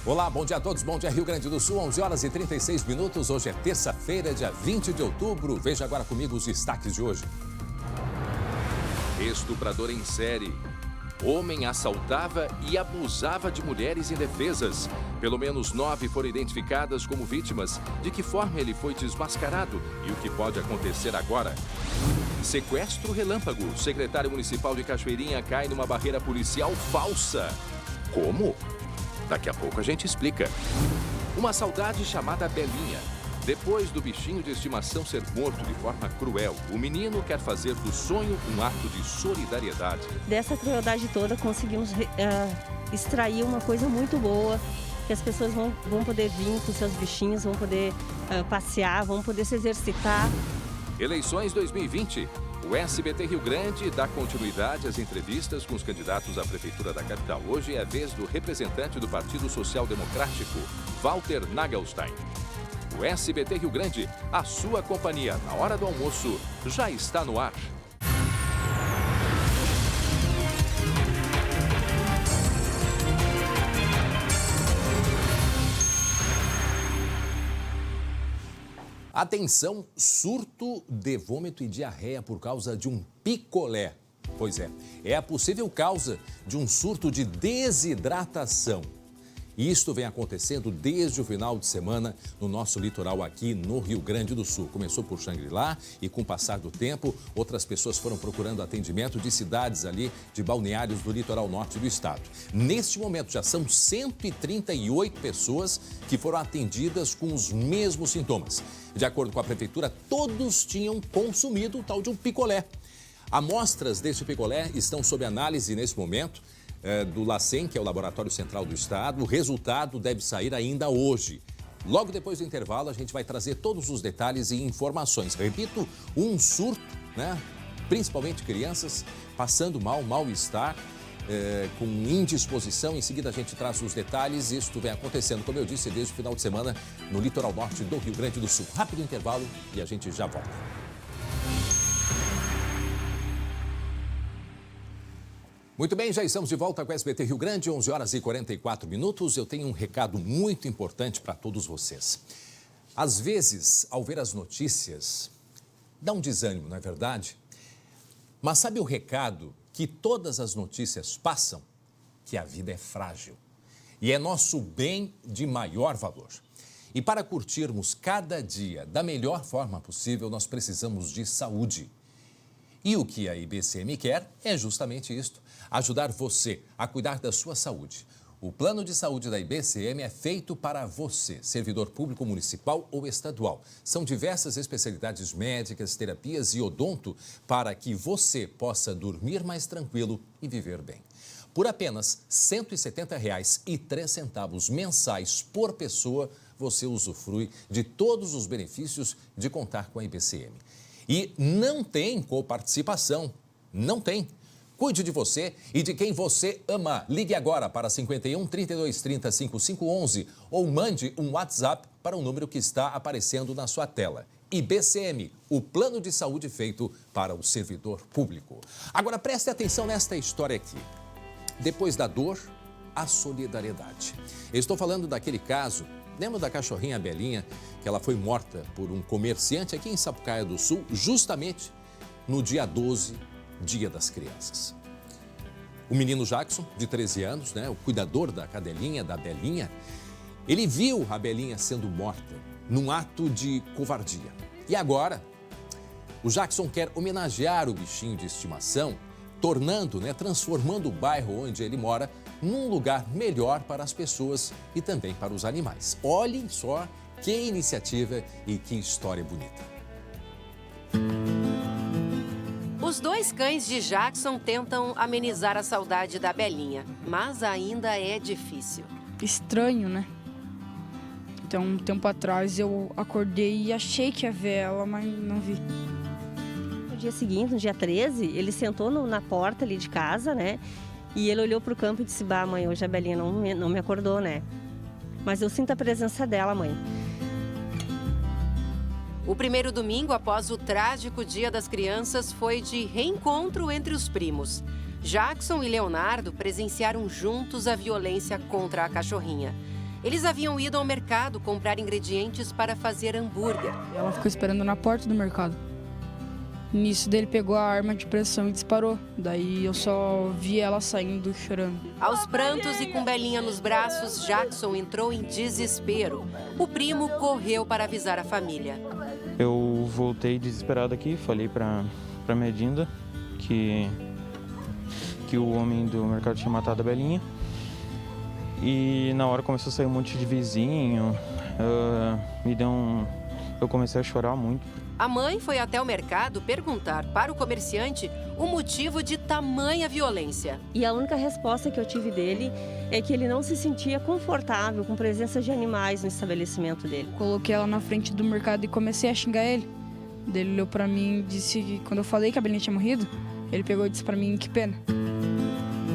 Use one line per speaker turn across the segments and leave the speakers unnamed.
Olá, bom dia a todos, bom dia Rio Grande do Sul, 11 horas e 36 minutos. Hoje é terça-feira, dia 20 de outubro. Veja agora comigo os destaques de hoje.
Estuprador em série. Homem assaltava e abusava de mulheres indefesas. Pelo menos 9 foram identificadas como vítimas. De que forma ele foi desmascarado e o que pode acontecer agora? Sequestro relâmpago. Secretário municipal de Cachoeirinha cai numa barreira policial falsa. Como? Daqui a pouco a gente explica. Uma saudade chamada Belinha. Depois do bichinho de estimação ser morto de forma cruel, o menino quer fazer do sonho um ato de solidariedade.
Dessa crueldade toda, conseguimos extrair uma coisa muito boa, que as pessoas vão poder vir com seus bichinhos, vão poder passear, vão poder se exercitar.
Eleições 2020. O SBT Rio Grande dá continuidade às entrevistas com os candidatos à Prefeitura da capital. Hoje é a vez do representante do Partido Social Democrático, Walter Nagelstein. O SBT Rio Grande, a sua companhia na hora do almoço, já está no ar.
Atenção, surto de vômito e diarreia por causa de um picolé. Pois é a possível causa de um surto de desidratação. E isto vem acontecendo desde o final de semana no nosso litoral aqui no Rio Grande do Sul. Começou por Xangri-Lá e com o passar do tempo, outras pessoas foram procurando atendimento de cidades ali, de balneários do litoral norte do estado. Neste momento já são 138 pessoas que foram atendidas com os mesmos sintomas. De acordo com a prefeitura, todos tinham consumido o tal de um picolé. Amostras deste picolé estão sob análise nesse momento do LACEN, que é o Laboratório Central do Estado. O resultado deve sair ainda hoje. Logo depois do intervalo, a gente vai trazer todos os detalhes e informações. Repito, um surto, né? Principalmente crianças passando mal-estar, com indisposição. Em seguida, a gente traz os detalhes. Isto vem acontecendo, como eu disse, desde o final de semana no litoral norte do Rio Grande do Sul. Rápido intervalo e a gente já volta. Muito bem, já estamos de volta com o SBT Rio Grande, 11 horas e 44 minutos. Eu tenho um recado muito importante para todos vocês. Às vezes, ao ver as notícias, dá um desânimo, não é verdade? Mas sabe o recado que todas as notícias passam? Que a vida é frágil e é nosso bem de maior valor. E para curtirmos cada dia da melhor forma possível, nós precisamos de saúde. E o que a IBCM quer é justamente isto: ajudar você a cuidar da sua saúde. O plano de saúde da IBCM é feito para você, servidor público municipal ou estadual. São diversas especialidades médicas, terapias e odonto para que você possa dormir mais tranquilo e viver bem. Por apenas R$ 170,03 mensais por pessoa, você usufrui de todos os benefícios de contar com a IBCM. E não tem coparticipação, não tem. Cuide de você e de quem você ama. Ligue agora para 51 32 30 5511 ou mande um WhatsApp para o número que está aparecendo na sua tela. IBCM, o plano de saúde feito para o servidor público. Agora preste atenção nesta história aqui. Depois da dor, a solidariedade. Eu estou falando daquele caso. Lembra da cachorrinha Belinha, que ela foi morta por um comerciante aqui em Sapucaia do Sul, justamente no dia 12, Dia das Crianças. O menino Jackson, de 13 anos, o cuidador da cadelinha, da Belinha, ele viu a Belinha sendo morta num ato de covardia. E agora, o Jackson quer homenagear o bichinho de estimação, transformando o bairro onde ele mora num lugar melhor para as pessoas e também para os animais. Olhem só que iniciativa e que história bonita.
Os dois cães de Jackson tentam amenizar a saudade da Belinha, mas ainda é difícil.
Estranho, né? Então, um tempo atrás eu acordei e achei que ia ver ela, mas não vi.
No dia seguinte, no dia 13, ele sentou na porta ali de casa, E ele olhou pro campo e disse: "Bah, mãe, hoje a Belinha não me acordou, Mas eu sinto a presença dela, mãe."
O primeiro domingo após o trágico Dia das Crianças foi de reencontro entre os primos. Jackson e Leonardo presenciaram juntos a violência contra a cachorrinha. Eles haviam ido ao mercado comprar ingredientes para fazer hambúrguer.
Ela ficou esperando na porta do mercado. Nisso, dele pegou a arma de pressão e disparou. Daí eu só vi ela saindo chorando.
Aos prantos e com Belinha nos braços, Jackson entrou em desespero. O primo correu para avisar a família.
Eu voltei desesperado aqui, falei pra minha Dinda que o homem do mercado tinha matado a Belinha. E na hora começou a sair um monte de vizinho, eu comecei a chorar muito.
A mãe foi até o mercado perguntar para o comerciante o motivo de tamanha violência.
E a única resposta que eu tive dele é que ele não se sentia confortável com presença de animais no estabelecimento dele.
Coloquei ela na frente do mercado e comecei a xingar ele. Ele olhou pra mim e disse que quando eu falei que a Belinha tinha morrido, ele pegou e disse pra mim que pena.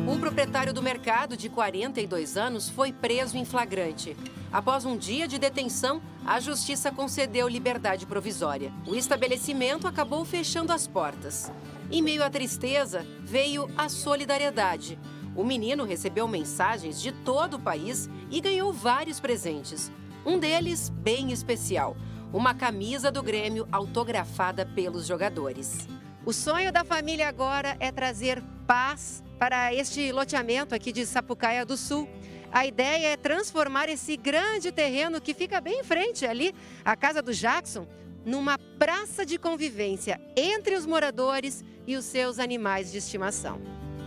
O proprietário do mercado, de 42 anos, foi preso em flagrante. Após um dia de detenção, a justiça concedeu liberdade provisória. O estabelecimento acabou fechando as portas. Em meio à tristeza, veio a solidariedade. O menino recebeu mensagens de todo o país e ganhou vários presentes. Um deles, bem especial, uma camisa do Grêmio autografada pelos jogadores. O sonho da família agora é trazer paz para este loteamento aqui de Sapucaia do Sul. A ideia é transformar esse grande terreno que fica bem em frente ali, a casa do Jackson, numa praça de convivência entre os moradores e os seus animais de estimação.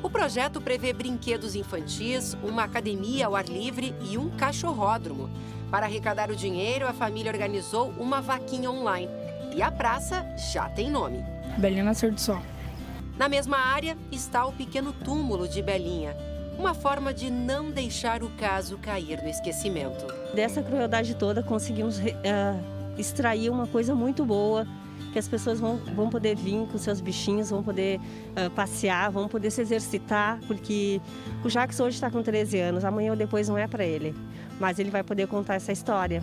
O projeto prevê brinquedos infantis, uma academia ao ar livre e um cachorródromo. Para arrecadar o dinheiro, a família organizou uma vaquinha online. E a praça já tem nome.
Belinha nasceu de sol.
Na mesma área está o pequeno túmulo de Belinha. Uma forma de não deixar o caso cair no esquecimento.
Dessa crueldade toda, conseguimos extrair uma coisa muito boa, que as pessoas vão poder vir com seus bichinhos, vão poder passear, vão poder se exercitar, porque o Jackson hoje está com 13 anos, amanhã ou depois não é para ele, mas ele vai poder contar essa história.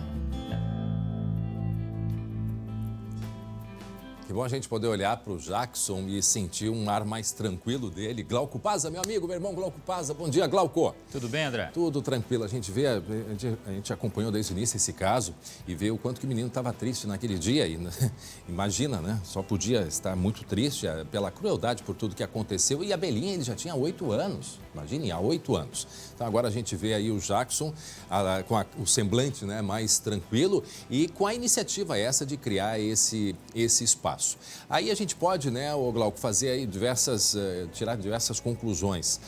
Que bom a gente poder olhar para o Jackson e sentir um ar mais tranquilo dele. Glauco Paza, meu amigo, meu irmão Glauco Paza. Bom dia, Glauco.
Tudo bem, André?
Tudo tranquilo. A gente acompanhou desde o início esse caso e vê o quanto que o menino estava triste naquele dia. E, imagina, né? Só podia estar muito triste pela crueldade, por tudo que aconteceu. E a Belinha, ele já tinha 8 anos. Imagine, há 8 anos. Então agora a gente vê aí o Jackson com o semblante, né, mais tranquilo e com a iniciativa essa de criar esse espaço. Aí a gente pode, né, o Glauco, fazer aí tirar diversas conclusões.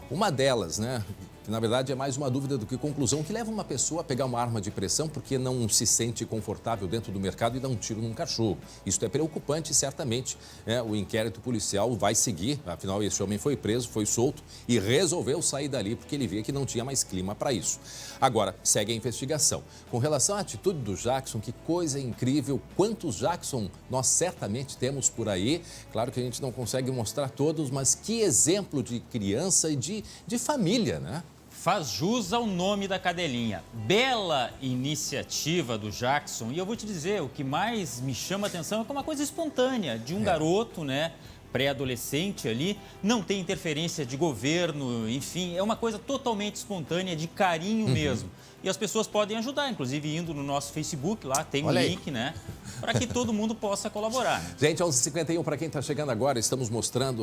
Uma delas, né, que na verdade é mais uma dúvida do que conclusão, que leva uma pessoa a pegar uma arma de pressão porque não se sente confortável dentro do mercado e dar um tiro num cachorro. Isso é preocupante e certamente o inquérito policial vai seguir, afinal esse homem foi preso, foi solto e resolveu sair dali porque ele via que não tinha mais clima para isso. Agora, segue a investigação. Com relação à atitude do Jackson, que coisa incrível, quantos Jackson nós certamente temos por aí. Claro que a gente não consegue mostrar todos, mas que exemplo de criança e de família, né?
Faz jus ao nome da cadelinha. Bela iniciativa do Jackson. E eu vou te dizer, o que mais me chama a atenção é que é uma coisa espontânea de um garoto, né? Pré-adolescente ali, não tem interferência de governo, enfim, é uma coisa totalmente espontânea, de carinho mesmo. E as pessoas podem ajudar, inclusive indo no nosso Facebook, lá tem um link, né? Para que todo mundo possa colaborar. Né?
Gente, 11h51, para quem está chegando agora, estamos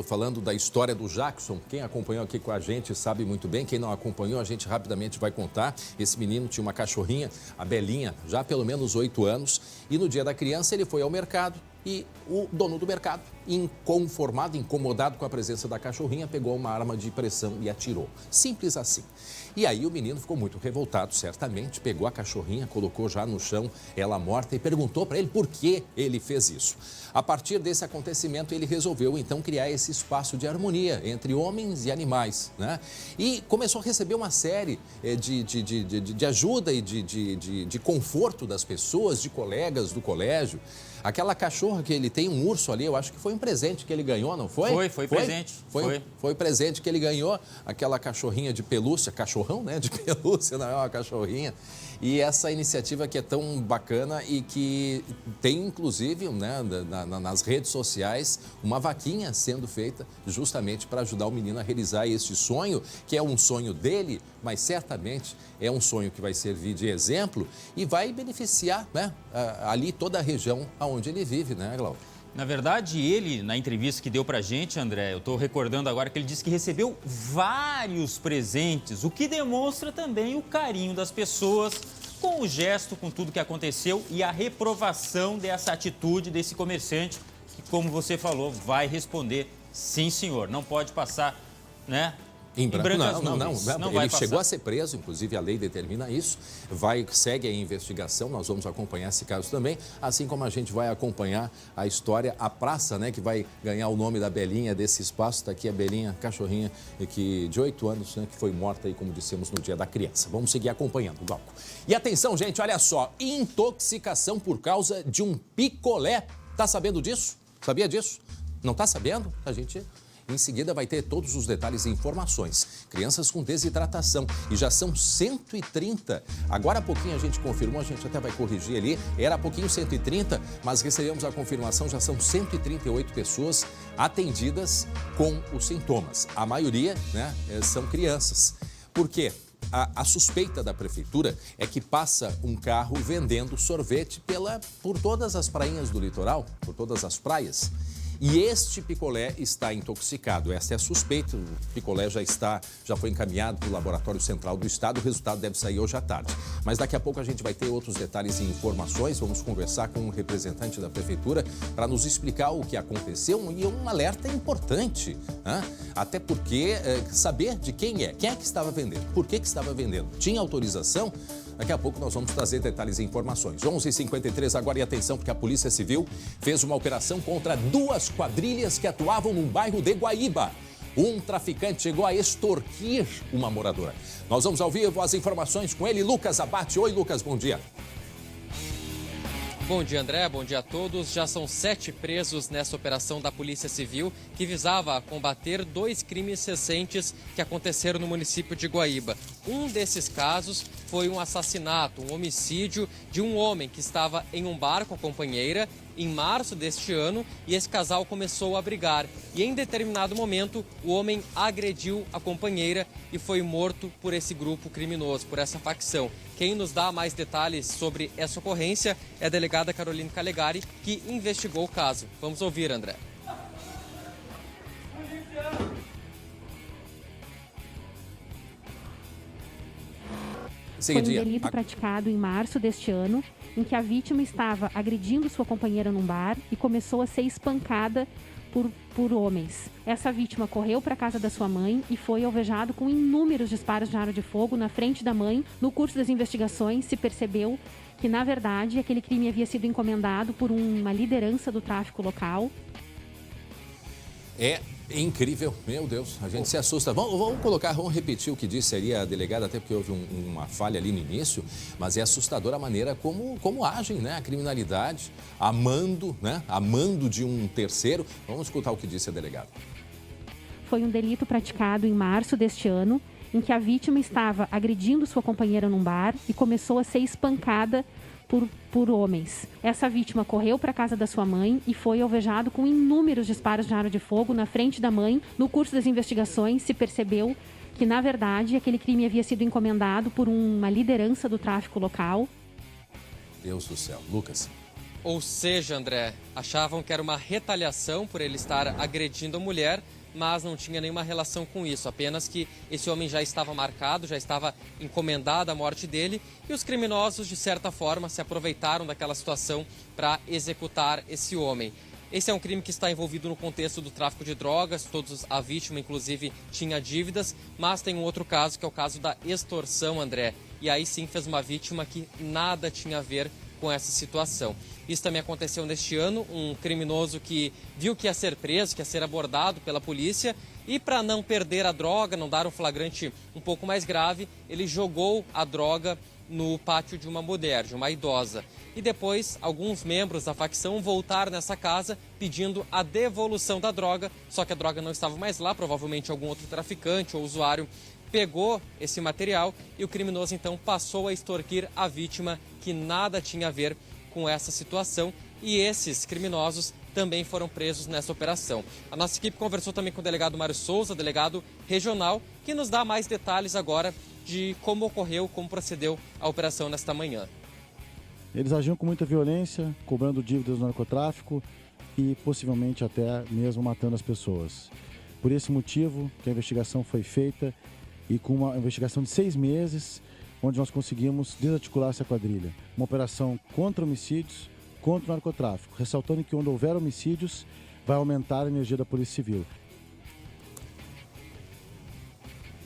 falando da história do Jackson. Quem acompanhou aqui com a gente sabe muito bem, quem não acompanhou, a gente rapidamente vai contar. Esse menino tinha uma cachorrinha, a Belinha, já há pelo menos 8 anos, e no dia da criança ele foi ao mercado. E o dono do mercado, inconformado, incomodado com a presença da cachorrinha, pegou uma arma de pressão e atirou. Simples assim. E aí o menino ficou muito revoltado, certamente, pegou a cachorrinha, colocou já no chão, ela morta, e perguntou para ele por que ele fez isso. A partir desse acontecimento, ele resolveu, então, criar esse espaço de harmonia entre homens e animais, né? E começou a receber uma série de ajuda e de conforto das pessoas, de colegas do colégio. Aquela cachorra que ele tem, um urso ali, eu acho que foi um presente que ele ganhou, não foi?
Foi presente.
Foi presente que ele ganhou, aquela cachorrinha de pelúcia, cachorrão, né? De pelúcia, não é uma cachorra. cachorrinha. E essa iniciativa que é tão bacana e que tem, inclusive, né, nas redes sociais, uma vaquinha sendo feita justamente para ajudar o menino a realizar esse sonho, que é um sonho dele, mas certamente é um sonho que vai servir de exemplo e vai beneficiar, né, ali toda a região onde ele vive, né, Glauco?
Na verdade, ele, na entrevista que deu pra gente, André, eu estou recordando agora que ele disse que recebeu vários presentes, o que demonstra também o carinho das pessoas com o gesto, com tudo que aconteceu e a reprovação dessa atitude desse comerciante que, como você falou, vai responder sim, senhor. Não pode passar, né?
Em branco,
não
ele chegou a ser preso, inclusive a lei determina isso, segue a investigação, nós vamos acompanhar esse caso também, assim como a gente vai acompanhar a história, a praça, né, que vai ganhar o nome da Belinha desse espaço, está aqui a Belinha, cachorrinha de 8 anos, né, que foi morta aí, como dissemos, no Dia da Criança. Vamos seguir acompanhando, Glauco. E atenção, gente, olha só, intoxicação por causa de um picolé. Tá sabendo disso? Sabia disso? Não tá sabendo? A gente... Em seguida vai ter todos os detalhes e informações. Crianças com desidratação e já são 130. Agora há pouquinho a gente confirmou, a gente até vai corrigir ali, era há pouquinho 130, mas recebemos a confirmação, já são 138 pessoas atendidas com os sintomas. A maioria, né, são crianças. Por quê? A suspeita da prefeitura é que passa um carro vendendo sorvete por todas as prainhas do litoral, por todas as praias. E este picolé está intoxicado. Essa é a suspeita. O picolé já foi encaminhado para o Laboratório Central do Estado. O resultado deve sair hoje à tarde. Mas daqui a pouco a gente vai ter outros detalhes e informações. Vamos conversar com um representante da prefeitura para nos explicar o que aconteceu e um alerta importante. Né? Até porque saber de quem é que estava vendendo, por que estava vendendo, tinha autorização? Daqui a pouco nós vamos trazer detalhes e informações. 11h53 agora e atenção, porque a Polícia Civil fez uma operação contra 2 quadrilhas que atuavam num bairro de Guaíba. Um traficante chegou a extorquir uma moradora. Nós vamos ao vivo as informações com ele, Lucas Abate. Oi, Lucas, bom dia.
Bom dia, André. Bom dia a todos. Já são 7 presos nessa operação da Polícia Civil que visava combater 2 crimes recentes que aconteceram no município de Guaíba. Um desses casos foi um assassinato, um homicídio de um homem que estava em um bar com a companheira em março deste ano e esse casal começou a brigar. E em determinado momento, o homem agrediu a companheira e foi morto por esse grupo criminoso, por essa facção. Quem nos dá mais detalhes sobre essa ocorrência é a delegada Caroline Calegari, que investigou o caso. Vamos ouvir, André.
Foi um delito praticado em março deste ano, em que a vítima estava agredindo sua companheira num bar e começou a ser espancada por homens. Essa vítima correu para a casa da sua mãe e foi alvejado com inúmeros disparos de arma de fogo na frente da mãe. No curso das investigações, se percebeu que, na verdade, aquele crime havia sido encomendado por uma liderança do tráfico local.
É incrível, meu Deus, a gente se assusta. Vamos repetir o que disse ali a delegada, até porque houve uma falha ali no início, mas é assustadora a maneira como agem, né, a criminalidade, amando de um terceiro. Vamos escutar o que disse a delegada.
Foi um delito praticado em março deste ano, em que a vítima estava agredindo sua companheira num bar e começou a ser espancada por homens. Essa vítima correu para a casa da sua mãe e foi alvejado com inúmeros disparos de arma de fogo na frente da mãe. No curso das investigações, se percebeu que, na verdade, aquele crime havia sido encomendado por uma liderança do tráfico local.
Deus do céu. Lucas.
Ou seja, André, achavam que era uma retaliação por ele estar agredindo a mulher, mas não tinha nenhuma relação com isso, apenas que esse homem já estava marcado, já estava encomendada a morte dele e os criminosos, de certa forma, se aproveitaram daquela situação para executar esse homem. Esse é um crime que está envolvido no contexto do tráfico de drogas, a vítima, inclusive, tinha dívidas, mas tem um outro caso, que é o caso da extorsão, André, e aí sim fez uma vítima que nada tinha a ver com essa situação. Isso também aconteceu neste ano, um criminoso que viu que ia ser preso, que ia ser abordado pela polícia e para não perder a droga, não dar um flagrante um pouco mais grave, ele jogou a droga no pátio de uma mulher, de uma idosa. E depois, alguns membros da facção voltaram nessa casa pedindo a devolução da droga, só que a droga não estava mais lá, provavelmente algum outro traficante ou usuário pegou esse material e o criminoso então passou a extorquir a vítima, que nada tinha a ver com essa situação, e esses criminosos também foram presos nessa operação. A nossa equipe conversou também com o delegado Mário Souza, delegado regional, que nos dá mais detalhes agora de como ocorreu, como procedeu a operação nesta manhã.
Eles agiam com muita violência, cobrando dívidas do narcotráfico e possivelmente até mesmo matando as pessoas. Por esse motivo que a investigação foi feita e com uma investigação de 6 meses, onde nós conseguimos desarticular essa quadrilha. Uma operação contra homicídios, contra o narcotráfico, ressaltando que onde houver homicídios, vai aumentar a energia da Polícia Civil.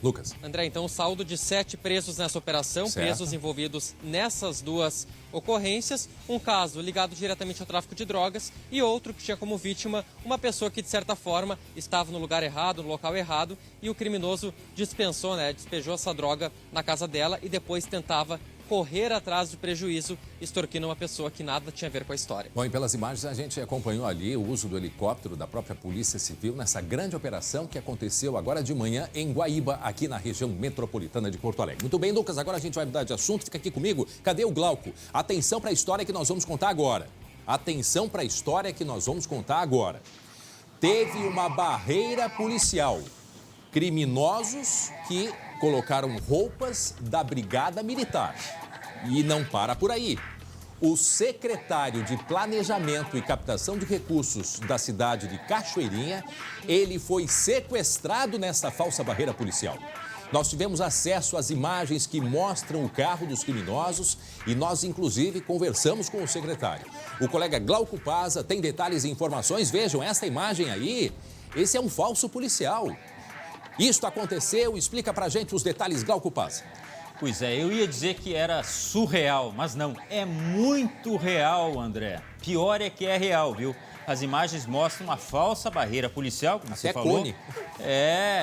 Lucas.
André, então o saldo de 7 presos nessa operação,
certo.
Presos envolvidos nessas 2 ocorrências, um caso ligado diretamente ao tráfico de drogas e outro que tinha como vítima uma pessoa que de certa forma estava no lugar errado, no local errado, e o criminoso despejou essa droga na casa dela e depois tentava correr atrás do prejuízo, extorquindo uma pessoa que nada tinha a ver com a história.
Bom, e pelas imagens a gente acompanhou ali o uso do helicóptero da própria Polícia Civil nessa grande operação que aconteceu agora de manhã em Guaíba, aqui na região metropolitana de Porto Alegre. Muito bem, Lucas, agora a gente vai mudar de assunto. Fica aqui comigo. Cadê o Glauco? Atenção para a história que nós vamos contar agora. Atenção para a história que nós vamos contar agora. Teve uma barreira policial. Criminosos que colocaram roupas da Brigada Militar. E não para por aí. O secretário de Planejamento e Captação de Recursos da cidade de Cachoeirinha, ele foi sequestrado nessa falsa barreira policial. Nós tivemos acesso às imagens que mostram o carro dos criminosos e nós, inclusive, conversamos com o secretário. O colega Glauco Paza tem detalhes e informações. Vejam essa imagem aí. Esse é um falso policial. Isto aconteceu, explica pra gente os detalhes, Glauco Paza.
Pois é, eu ia dizer que era surreal, mas não, é muito real, André. Pior é que é real, viu? As imagens mostram uma falsa barreira policial, como você falou.
Cone.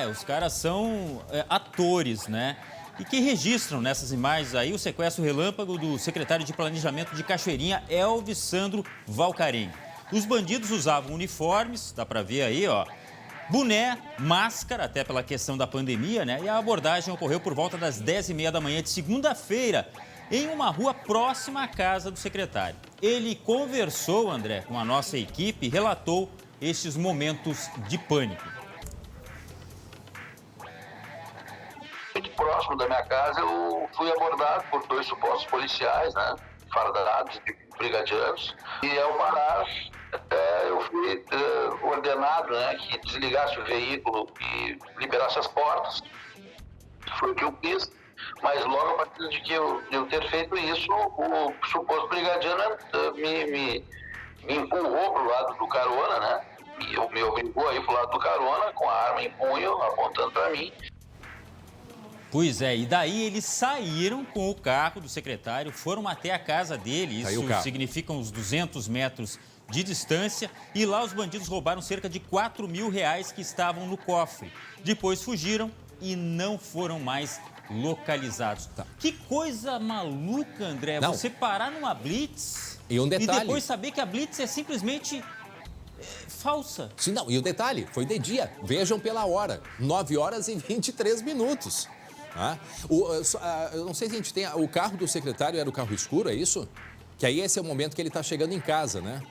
Os caras são atores, né? E que registram nessas imagens aí o sequestro relâmpago do secretário de Planejamento de Cachoeirinha, Elvis Sandro Valcarém. Os bandidos usavam uniformes, dá pra ver aí, ó. Boné, máscara, até pela questão da pandemia, né? E a abordagem ocorreu por volta das 10h30 da manhã de segunda-feira, em uma rua próxima à casa do secretário. Ele conversou, André, com a nossa equipe e relatou estes momentos de pânico.
Muito próximo da minha casa, eu fui abordado por 2 supostos policiais, né? Fardados de brigadianos. E ao parar, eu fui ordenado, né, que desligasse o veículo e liberasse as portas. Foi o que eu fiz, mas logo a partir de que eu ter feito isso, o suposto brigadiano me empurrou para o lado do carona, né? Me obrigou a ir para o lado do carona com a arma em punho, apontando para mim.
Pois é, e daí eles saíram com o carro do secretário, foram até a casa dele, isso significa uns 200 metros de distância, e lá os bandidos roubaram cerca de R$4.000 que estavam no cofre. Depois fugiram e não foram mais localizados. Que coisa maluca, André, você parar numa blitz
e
depois saber que a blitz é simplesmente falsa.
Sim, não, e o detalhe, foi de dia, vejam pela hora, 9h23. Eu não sei se a gente tem, o carro do secretário era o carro escuro, é isso? Que aí esse é o momento que ele está chegando em casa, né?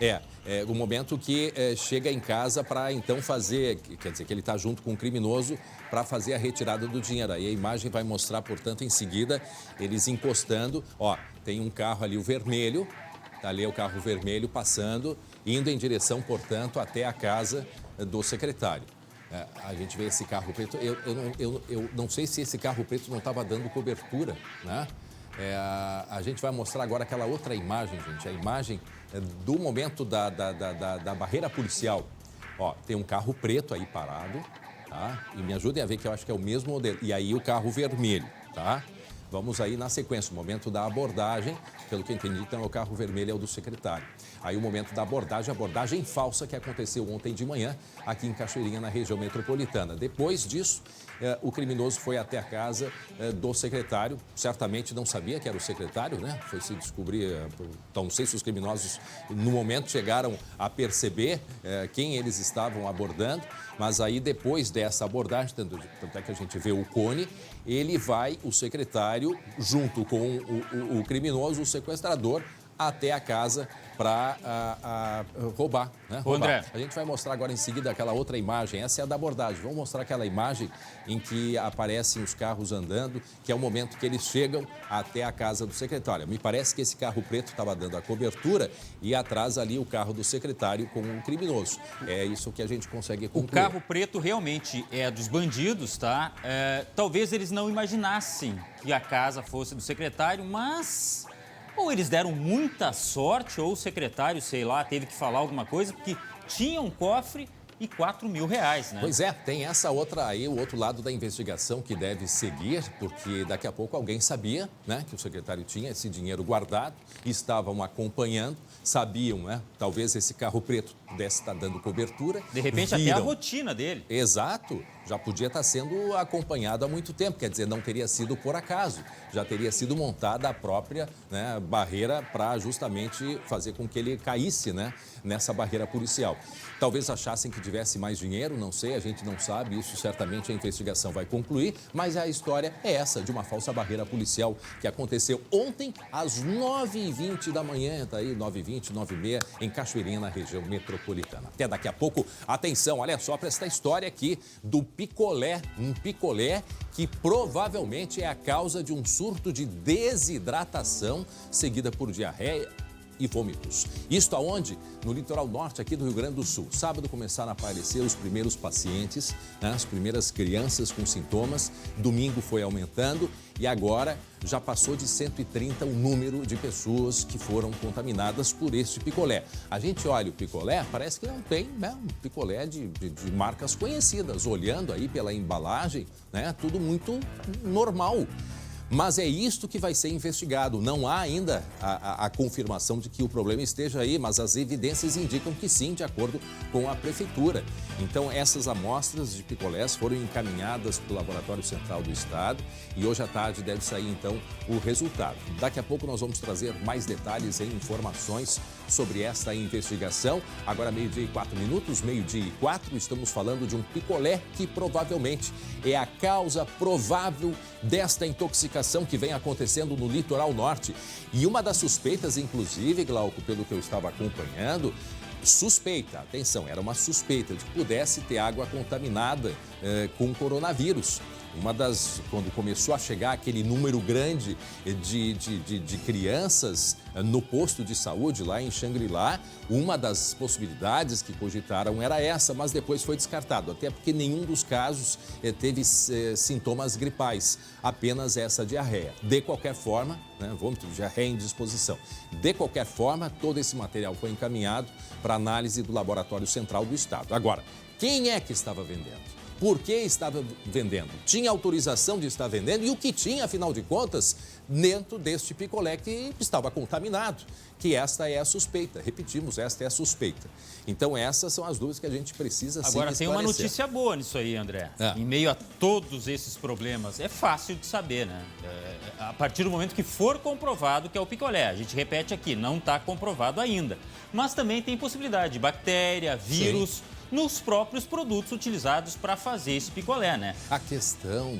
É o momento que chega em casa para então fazer, quer dizer, que ele está junto com o criminoso para fazer a retirada do dinheiro. Aí a imagem vai mostrar, portanto, em seguida, eles encostando. Ó, tem um carro ali, o vermelho, tá ali o carro vermelho passando, indo em direção, portanto, até a casa do secretário. A gente vê esse carro preto, eu não sei se esse carro preto não estava dando cobertura, né? A gente vai mostrar agora aquela outra imagem, gente, a imagem do momento da barreira policial. Ó, tem um carro preto aí parado, tá? E me ajudem a ver que eu acho que é o mesmo modelo. E aí o carro vermelho, tá? Vamos aí na sequência, o momento da abordagem, pelo que eu entendi, então o carro vermelho é o do secretário. aí o momento da abordagem falsa que aconteceu ontem de manhã aqui em Cachoeirinha, na região metropolitana. Depois disso, o criminoso foi até a casa do secretário, certamente não sabia que era o secretário, né? Foi se descobrir, então não sei se os criminosos no momento chegaram a perceber quem eles estavam abordando, mas aí depois dessa abordagem, tanto é que a gente vê o Cone, o secretário, junto com o criminoso, o sequestrador, até a casa para roubar, né?
André.
A gente vai mostrar agora em seguida aquela outra imagem, essa é a da abordagem. Vamos mostrar aquela imagem em que aparecem os carros andando, que é o momento que eles chegam até a casa do secretário. Me parece que esse carro preto estava dando a cobertura e atrás ali o carro do secretário com um criminoso. É isso que a gente consegue concluir.
O carro preto realmente é dos bandidos, tá? Talvez eles não imaginassem que a casa fosse do secretário, mas... ou eles deram muita sorte, ou o secretário, sei lá, teve que falar alguma coisa, porque tinha um cofre e R$4.000, né?
Pois é, tem essa outra aí, o outro lado da investigação que deve seguir, porque daqui a pouco alguém sabia, né, que o secretário tinha esse dinheiro guardado, estavam acompanhando, sabiam, né, talvez esse carro preto pudesse estar dando cobertura.
De repente até a rotina dele.
Exato, já podia estar sendo acompanhado há muito tempo, quer dizer, não teria sido por acaso, já teria sido montada a própria, né, barreira para justamente fazer com que ele caísse, né, nessa barreira policial. Talvez achassem que tivesse mais dinheiro, não sei, a gente não sabe, isso certamente a investigação vai concluir, mas a história é essa, de uma falsa barreira policial que aconteceu ontem às 9h20 da manhã, tá aí, 9h20, 9h30, em Cachoeirinha, na região metropolitana. Até daqui a pouco, atenção, olha só para esta história aqui do picolé, um picolé que provavelmente é a causa de um surto de desidratação seguida por diarreia e vômitos. Isto aonde? No litoral norte aqui do Rio Grande do Sul. Sábado começaram a aparecer os primeiros pacientes, né, as primeiras crianças com sintomas. Domingo foi aumentando e agora já passou de 130 o número de pessoas que foram contaminadas por este picolé. A gente olha o picolé, parece que não tem, né, um picolé de marcas conhecidas. Olhando aí pela embalagem, né, tudo muito normal. Mas é isto que vai ser investigado. Não há ainda a confirmação de que o problema esteja aí, mas as evidências indicam que sim, de acordo com a prefeitura. Então, essas amostras de picolés foram encaminhadas para o Laboratório Central do Estado e hoje à tarde deve sair, então, o resultado. Daqui a pouco nós vamos trazer mais detalhes e informações sobre esta investigação. Agora, 12h04, 12h04, estamos falando de um picolé que provavelmente é a causa provável desta intoxicação que vem acontecendo no litoral norte. E uma das suspeitas, inclusive, Glauco, pelo que eu estava acompanhando, suspeita, atenção, era uma suspeita de que pudesse ter água contaminada com coronavírus. Quando começou a chegar aquele número grande de crianças no posto de saúde lá em Xangri-Lá, uma das possibilidades que cogitaram era essa, mas depois foi descartado, até porque nenhum dos casos teve sintomas gripais, apenas essa diarreia. De qualquer forma, né, vômito, diarreia, indisposição. De qualquer forma, todo esse material foi encaminhado para análise do Laboratório Central do Estado. Agora, quem é que estava vendendo? Por que estava vendendo? Tinha autorização de estar vendendo e o que tinha, afinal de contas, dentro deste picolé que estava contaminado? Que esta é a suspeita. Repetimos, esta é a suspeita. Então, essas são as dúvidas que a gente precisa sim
esclarecer.
Agora,
tem uma notícia boa nisso aí, André. Em meio a todos esses problemas, é fácil de saber, né? A partir do momento que for comprovado que é o picolé. A gente repete aqui, não está comprovado ainda. Mas também tem possibilidade de bactéria, vírus... Sim. Nos próprios produtos utilizados para fazer esse picolé, né?
A questão...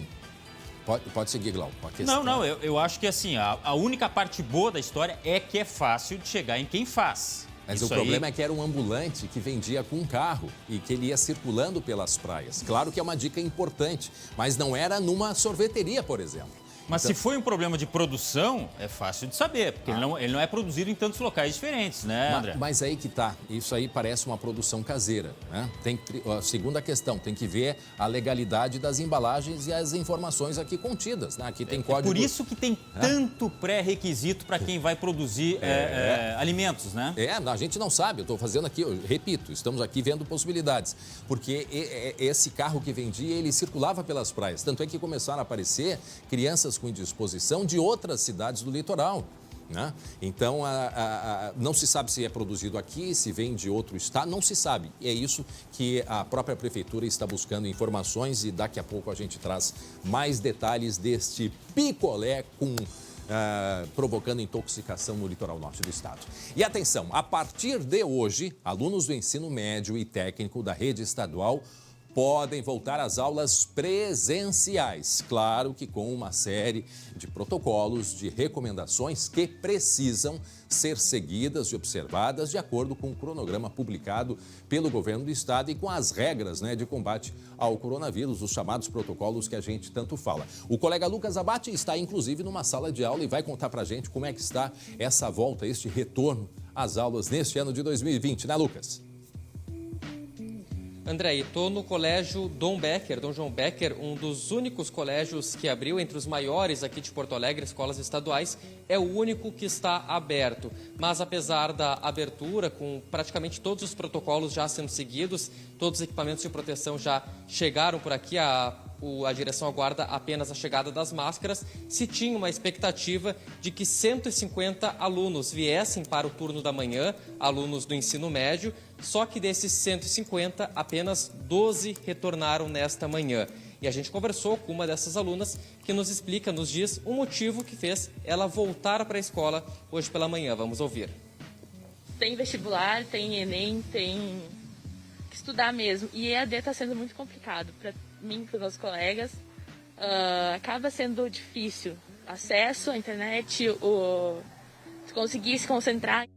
Pode seguir, Glauco.
Não, eu acho que assim, a única parte boa da história é que é fácil de chegar em quem faz.
Mas o problema é que era um ambulante que vendia com um carro e que ele ia circulando pelas praias. Claro que é uma dica importante, mas não era numa sorveteria, por exemplo.
Mas então, se foi um problema de produção, é fácil de saber, porque ele não é produzido em tantos locais diferentes, né, André?
Mas aí que tá, isso aí parece uma produção caseira, né? A segunda questão, tem que ver a legalidade das embalagens e as informações aqui contidas, né? Aqui tem código...
Por isso que tem tanto pré-requisito para quem vai produzir alimentos, né?
A gente não sabe, eu estou fazendo aqui, eu repito, estamos aqui vendo possibilidades, porque esse carro que vendia, ele circulava pelas praias, tanto é que começaram a aparecer crianças com indisposição de outras cidades do litoral. né? Então, não se sabe se é produzido aqui, se vem de outro estado, não se sabe. E é isso que a própria prefeitura está buscando informações e daqui a pouco a gente traz mais detalhes deste picolé provocando intoxicação no litoral norte do estado. E atenção, a partir de hoje, alunos do ensino médio e técnico da rede estadual podem voltar às aulas presenciais. Claro que com uma série de protocolos, de recomendações que precisam ser seguidas e observadas de acordo com o cronograma publicado pelo governo do estado e com as regras, né, de combate ao coronavírus, os chamados protocolos que a gente tanto fala. O colega Lucas Abate está, inclusive, numa sala de aula e vai contar pra gente como é que está essa volta, este retorno às aulas neste ano de 2020, né, Lucas?
André, estou no colégio Dom João Becker, um dos únicos colégios que abriu, entre os maiores aqui de Porto Alegre, escolas estaduais, é o único que está aberto. Mas apesar da abertura, com praticamente todos os protocolos já sendo seguidos, todos os equipamentos de proteção já chegaram por aqui, a direção aguarda apenas a chegada das máscaras, se tinha uma expectativa de que 150 alunos viessem para o turno da manhã, alunos do ensino médio, só que desses 150, apenas 12 retornaram nesta manhã. E a gente conversou com uma dessas alunas que nos explica, nos diz, o motivo que fez ela voltar para a escola hoje pela manhã. Vamos ouvir.
Tem vestibular, tem Enem, tem que estudar mesmo. E EAD está sendo muito complicado para mim, para os meus colegas. Acaba sendo difícil. Acesso à internet, conseguir se concentrar.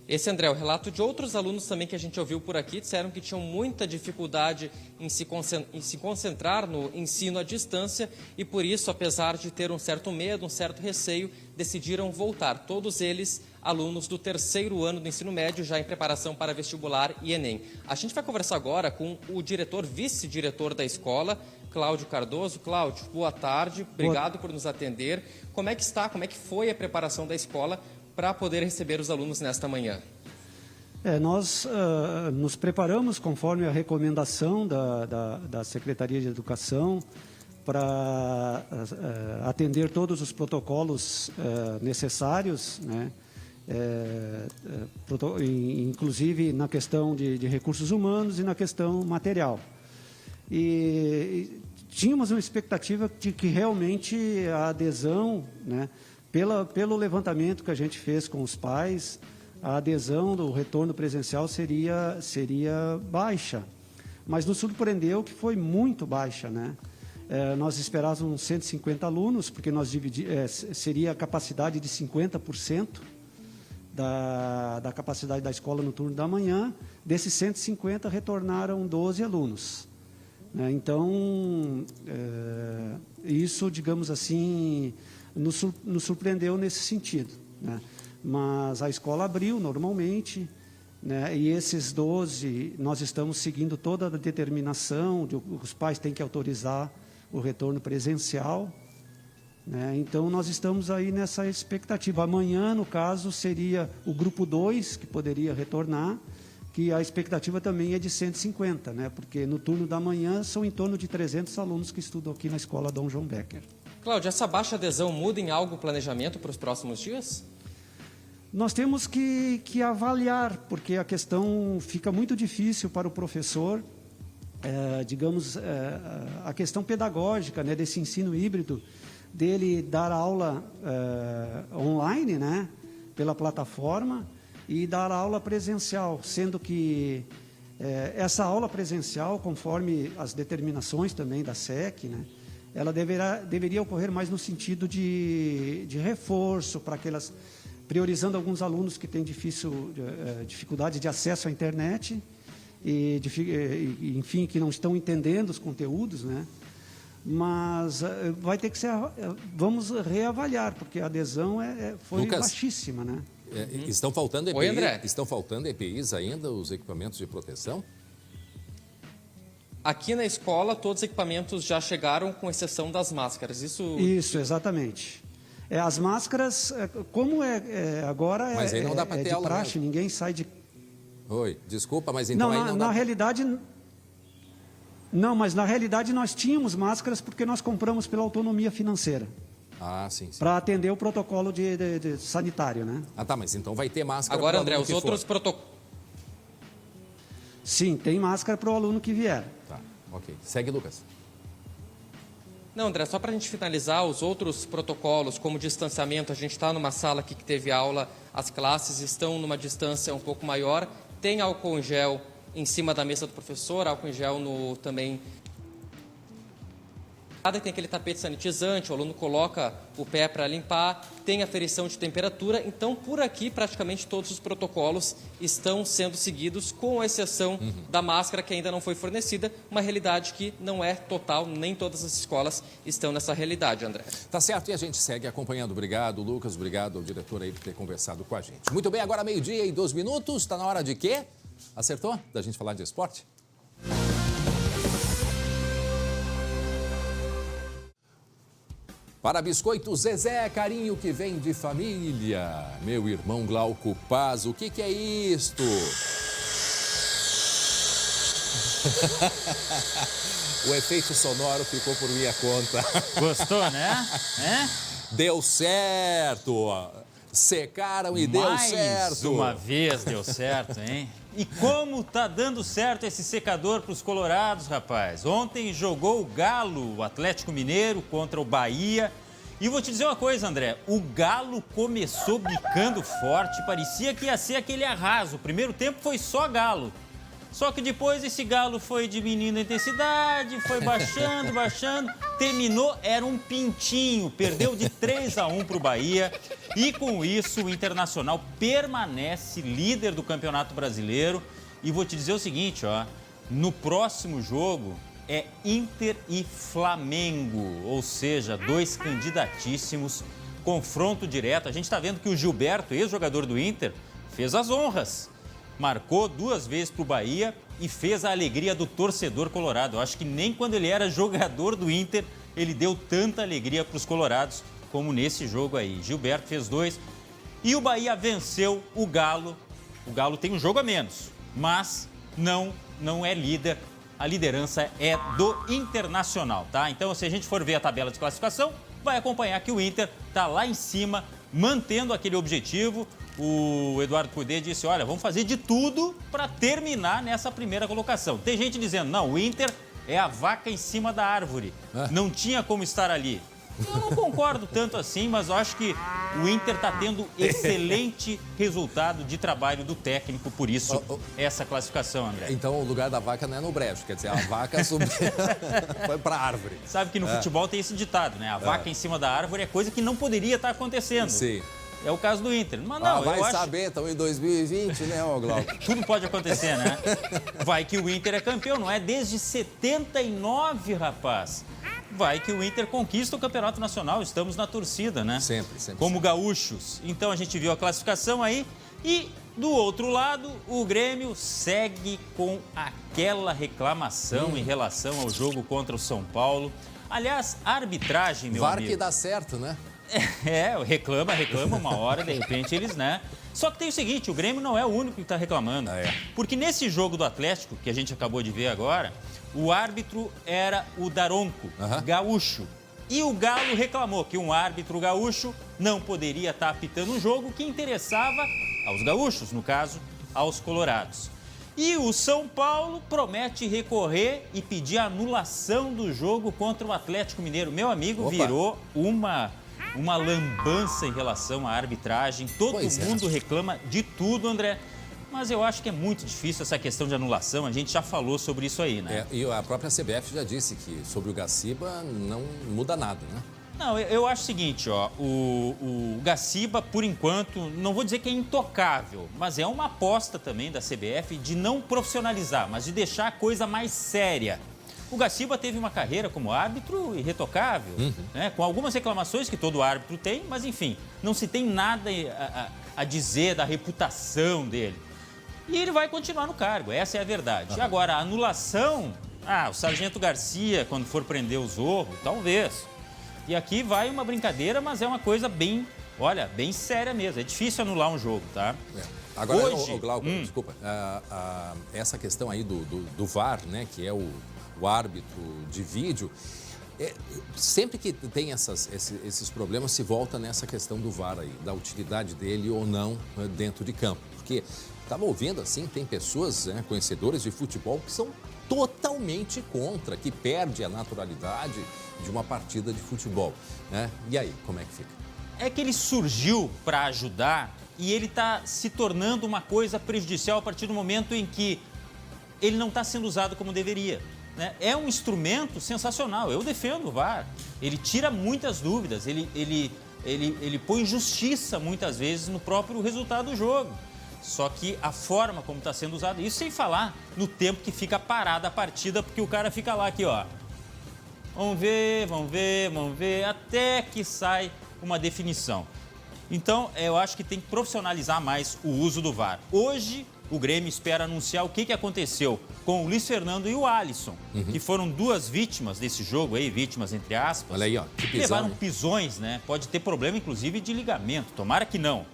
Esse, André, é o relato de outros alunos também que a gente ouviu por aqui, disseram que tinham muita dificuldade em se concentrar no ensino à distância e por isso, apesar de ter um certo medo, um certo receio, decidiram voltar. Todos eles alunos do terceiro ano do ensino médio, já em preparação para vestibular e Enem. A gente vai conversar agora com o diretor, vice-diretor da escola, Cláudio Cardoso. Cláudio, boa tarde, obrigado por nos atender. Como é que está, como é que foi a preparação da escola para poder receber os alunos nesta manhã?
Nós nos preparamos conforme a recomendação da Secretaria de Educação para atender todos os protocolos necessários, né? Inclusive na questão de recursos humanos e na questão material. E tínhamos uma expectativa de que realmente a adesão, né, pelo levantamento que a gente fez com os pais, a adesão do retorno presencial seria baixa. Mas nos surpreendeu que foi muito baixa, né? Nós esperávamos 150 alunos, porque seria a capacidade de 50% da capacidade da escola no turno da manhã. Desses 150, retornaram 12 alunos. Então, isso, digamos assim, nos surpreendeu nesse sentido, né? Mas a escola abriu normalmente, né? E esses 12, nós estamos seguindo toda a determinação, os pais têm que autorizar o retorno presencial, né? Então, nós estamos aí nessa expectativa. Amanhã, no caso, seria o grupo 2 que poderia retornar, que a expectativa também é de 150, né? Porque no turno da manhã são em torno de 300 alunos que estudam aqui na escola Dom João Becker.
Cláudio, essa baixa adesão muda em algo o planejamento para os próximos dias?
Nós temos que avaliar, porque a questão fica muito difícil para o professor, a questão pedagógica, né, desse ensino híbrido, dele dar aula online, né, pela plataforma, e dar aula presencial, sendo que essa aula presencial, conforme as determinações também da SEC, né, ela deveria ocorrer mais no sentido de reforço para aquelas, priorizando alguns alunos que têm dificuldade de acesso à internet e, enfim, que não estão entendendo os conteúdos, né? Mas vai ter que ser, vamos reavaliar, porque a adesão foi
Lucas,
baixíssima, né?
Estão faltando EPIs,
Oi, André.
Estão faltando EPIs ainda, os equipamentos de proteção?
Aqui na escola, todos os equipamentos já chegaram, com exceção das máscaras.
Isso, exatamente. As máscaras, como agora
mas aí não dá para ter
de
aula
praxe,
mesmo.
Ninguém sai de...
Oi, desculpa, mas então aí não dá...
Na realidade... Não, mas na realidade nós tínhamos máscaras porque nós compramos pela autonomia financeira.
Ah, sim.
Para atender o protocolo de sanitário, né?
Ah, tá, mas então vai ter máscara.
Agora, André, os outros protocolos...
Sim, tem máscara para o aluno que vier.
Tá, ok. Segue, Lucas.
Não, André, só para a gente finalizar, os outros protocolos, como distanciamento, a gente está numa sala aqui que teve aula, as classes estão numa distância um pouco maior, tem álcool em gel em cima da mesa do professor, álcool em gel também... Tem aquele tapete sanitizante, o aluno coloca o pé para limpar, tem aferição de temperatura, então por aqui praticamente todos os protocolos estão sendo seguidos, com exceção da máscara que ainda não foi fornecida, uma realidade que não é total, nem todas as escolas estão nessa realidade, André.
Tá certo, e a gente segue acompanhando. Obrigado, Lucas, obrigado ao diretor aí por ter conversado com a gente. Muito bem, agora 12:02, está na hora de quê? Acertou? Da gente falar de esporte? Para Biscoito Zezé, carinho que vem de família. Meu irmão Glauco Paz, o que é isto? O efeito sonoro ficou por minha conta.
Gostou, né?
Deu certo. Secaram e deu certo.
Mais uma vez deu certo, hein? E como tá dando certo esse secador para os colorados, rapaz? Ontem jogou o Galo, o Atlético Mineiro, contra o Bahia. E vou te dizer uma coisa, André. O Galo começou bicando forte, parecia que ia ser aquele arraso. O primeiro tempo foi só Galo. Só que depois esse Galo foi diminuindo a intensidade, foi baixando, terminou, era um pintinho, perdeu de 3-1 para o Bahia e com isso o Internacional permanece líder do Campeonato Brasileiro. E vou te dizer o seguinte, no próximo jogo é Inter e Flamengo, ou seja, 2 candidatíssimos, confronto direto. A gente está vendo que o Gilberto, ex-jogador do Inter, fez as honras. Marcou 2 vezes para o Bahia e fez a alegria do torcedor colorado. Eu acho que nem quando ele era jogador do Inter, ele deu tanta alegria para os colorados como nesse jogo aí. Gilberto fez 2 e o Bahia venceu o Galo. O Galo tem um jogo a menos, mas não é líder. A liderança é do Internacional, tá? Então, se a gente for ver a tabela de classificação, vai acompanhar que o Inter está lá em cima, mantendo aquele objetivo. O Eduardo Cudê disse, olha, vamos fazer de tudo para terminar nessa primeira colocação. Tem gente dizendo, não, o Inter é a vaca em cima da árvore, não tinha como estar ali. Eu não concordo tanto assim, mas eu acho que o Inter está tendo excelente resultado de trabalho do técnico, por isso essa classificação, André.
Então o lugar da vaca não é no brejo, quer dizer, a vaca subiu, foi para a árvore.
Sabe que no futebol tem esse ditado, né? A vaca em cima da árvore é coisa que não poderia estar acontecendo.
Sim.
É o caso do Inter. Mas não,
vai
eu acho...
saber, estamos em 2020, né, Glauco?
Tudo pode acontecer, né? Vai que o Inter é campeão, não é? Desde 79, rapaz. Vai que o Inter conquista o Campeonato Nacional, estamos na torcida, né?
Sempre.
Como gaúchos. Então a gente viu a classificação aí e do outro lado o Grêmio segue com aquela reclamação em relação ao jogo contra o São Paulo. Aliás, a arbitragem, meu amigo...
VAR que dá certo, né?
Reclama uma hora, de repente eles, né? Só que tem o seguinte, o Grêmio não é o único que está reclamando. Porque nesse jogo do Atlético, que a gente acabou de ver agora, o árbitro era o Daronco, gaúcho. E o Galo reclamou que um árbitro gaúcho não poderia estar apitando um jogo que interessava aos gaúchos, no caso, aos colorados. E o São Paulo promete recorrer e pedir anulação do jogo contra o Atlético Mineiro. Meu amigo, virou uma lambança em relação à arbitragem. Todo mundo reclama de tudo, André. Mas eu acho que é muito difícil essa questão de anulação. A gente já falou sobre isso aí, né?
E a própria CBF já disse que sobre o Gaciba não muda nada, né?
Não, eu acho o seguinte, o Gaciba, por enquanto, não vou dizer que é intocável, mas é uma aposta também da CBF de não profissionalizar, mas de deixar a coisa mais séria. O Gaciba teve uma carreira como árbitro irretocável, né? Com algumas reclamações que todo árbitro tem, mas enfim, não se tem nada a dizer da reputação dele. E ele vai continuar no cargo, essa é a verdade. Agora, a anulação, o Sargento Garcia, quando for prender o Zorro, talvez. E aqui vai uma brincadeira, mas é uma coisa bem séria mesmo. É difícil anular um jogo, tá?
Agora, hoje... Glauco, desculpa, essa questão aí do VAR, né, que é o árbitro de vídeo, Sempre que tem esses problemas, se volta nessa questão do VAR aí, da utilidade dele ou não dentro de campo. Porque estava ouvindo assim, tem pessoas, conhecedores de futebol, que são totalmente contra, que perde a naturalidade de uma partida de futebol, né? E aí, como é que fica?
É que ele surgiu para ajudar e ele está se tornando uma coisa prejudicial a partir do momento em que ele não está sendo usado como deveria, né? É um instrumento sensacional, eu defendo o VAR. Ele tira muitas dúvidas, ele põe justiça muitas vezes no próprio resultado do jogo. Só que a forma como está sendo usado, isso sem falar no tempo que fica parada a partida, porque o cara fica lá aqui, ó. Vamos ver, até que sai uma definição. Então, eu acho que tem que profissionalizar mais o uso do VAR. Hoje, o Grêmio espera anunciar o que aconteceu com o Luiz Fernando e o Alisson, que foram duas vítimas desse jogo aí, vítimas entre aspas.
Olha aí, ó, que pisão,
levaram pisões, né? Pode ter problema, inclusive, de ligamento. Tomara que não.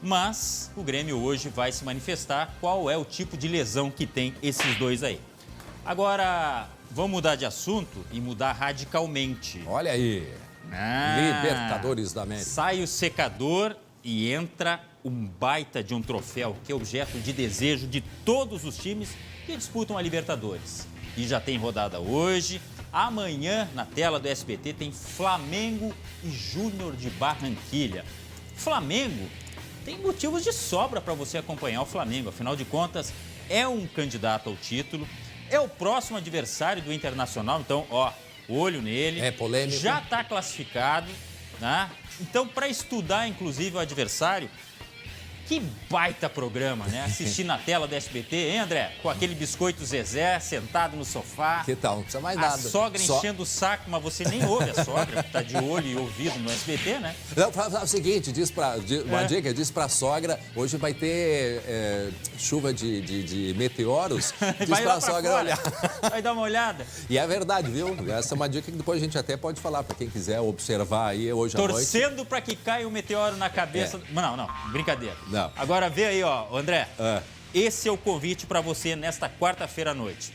Mas o Grêmio hoje vai se manifestar qual é o tipo de lesão que tem esses dois aí. Agora, vamos mudar de assunto e mudar radicalmente.
Olha aí, Libertadores da América.
Sai o secador e entra um baita de um troféu que é objeto de desejo de todos os times que disputam a Libertadores. E já tem rodada hoje. Amanhã, na tela do SBT, tem Flamengo e Júnior de Barranquilha. Flamengo tem motivos de sobra para você acompanhar o Flamengo. Afinal de contas, é um candidato ao título, é o próximo adversário do Internacional. Então, ó, olho nele.
É polêmico.
Já está classificado, né? Então, para estudar, inclusive, o adversário, que baita programa, né? Assistir na tela do SBT, hein, André? Com aquele biscoito Zezé, sentado no sofá.
Que tal? Não precisa mais nada.
A sogra enchendo o saco, mas você nem ouve a sogra, que tá de olho e ouvido no SBT, né?
Não, fala o seguinte, uma dica, diz pra sogra, hoje vai ter chuva de meteoros, diz pra sogra olhar.
Vai dar uma olhada.
E é verdade, viu? Essa é uma dica que depois a gente até pode falar, pra quem quiser observar aí hoje à noite.
Torcendo pra que caia um meteoro na cabeça. Não, brincadeira.
Não.
Agora vê aí, ó, André. Esse é o convite para você nesta quarta-feira à noite.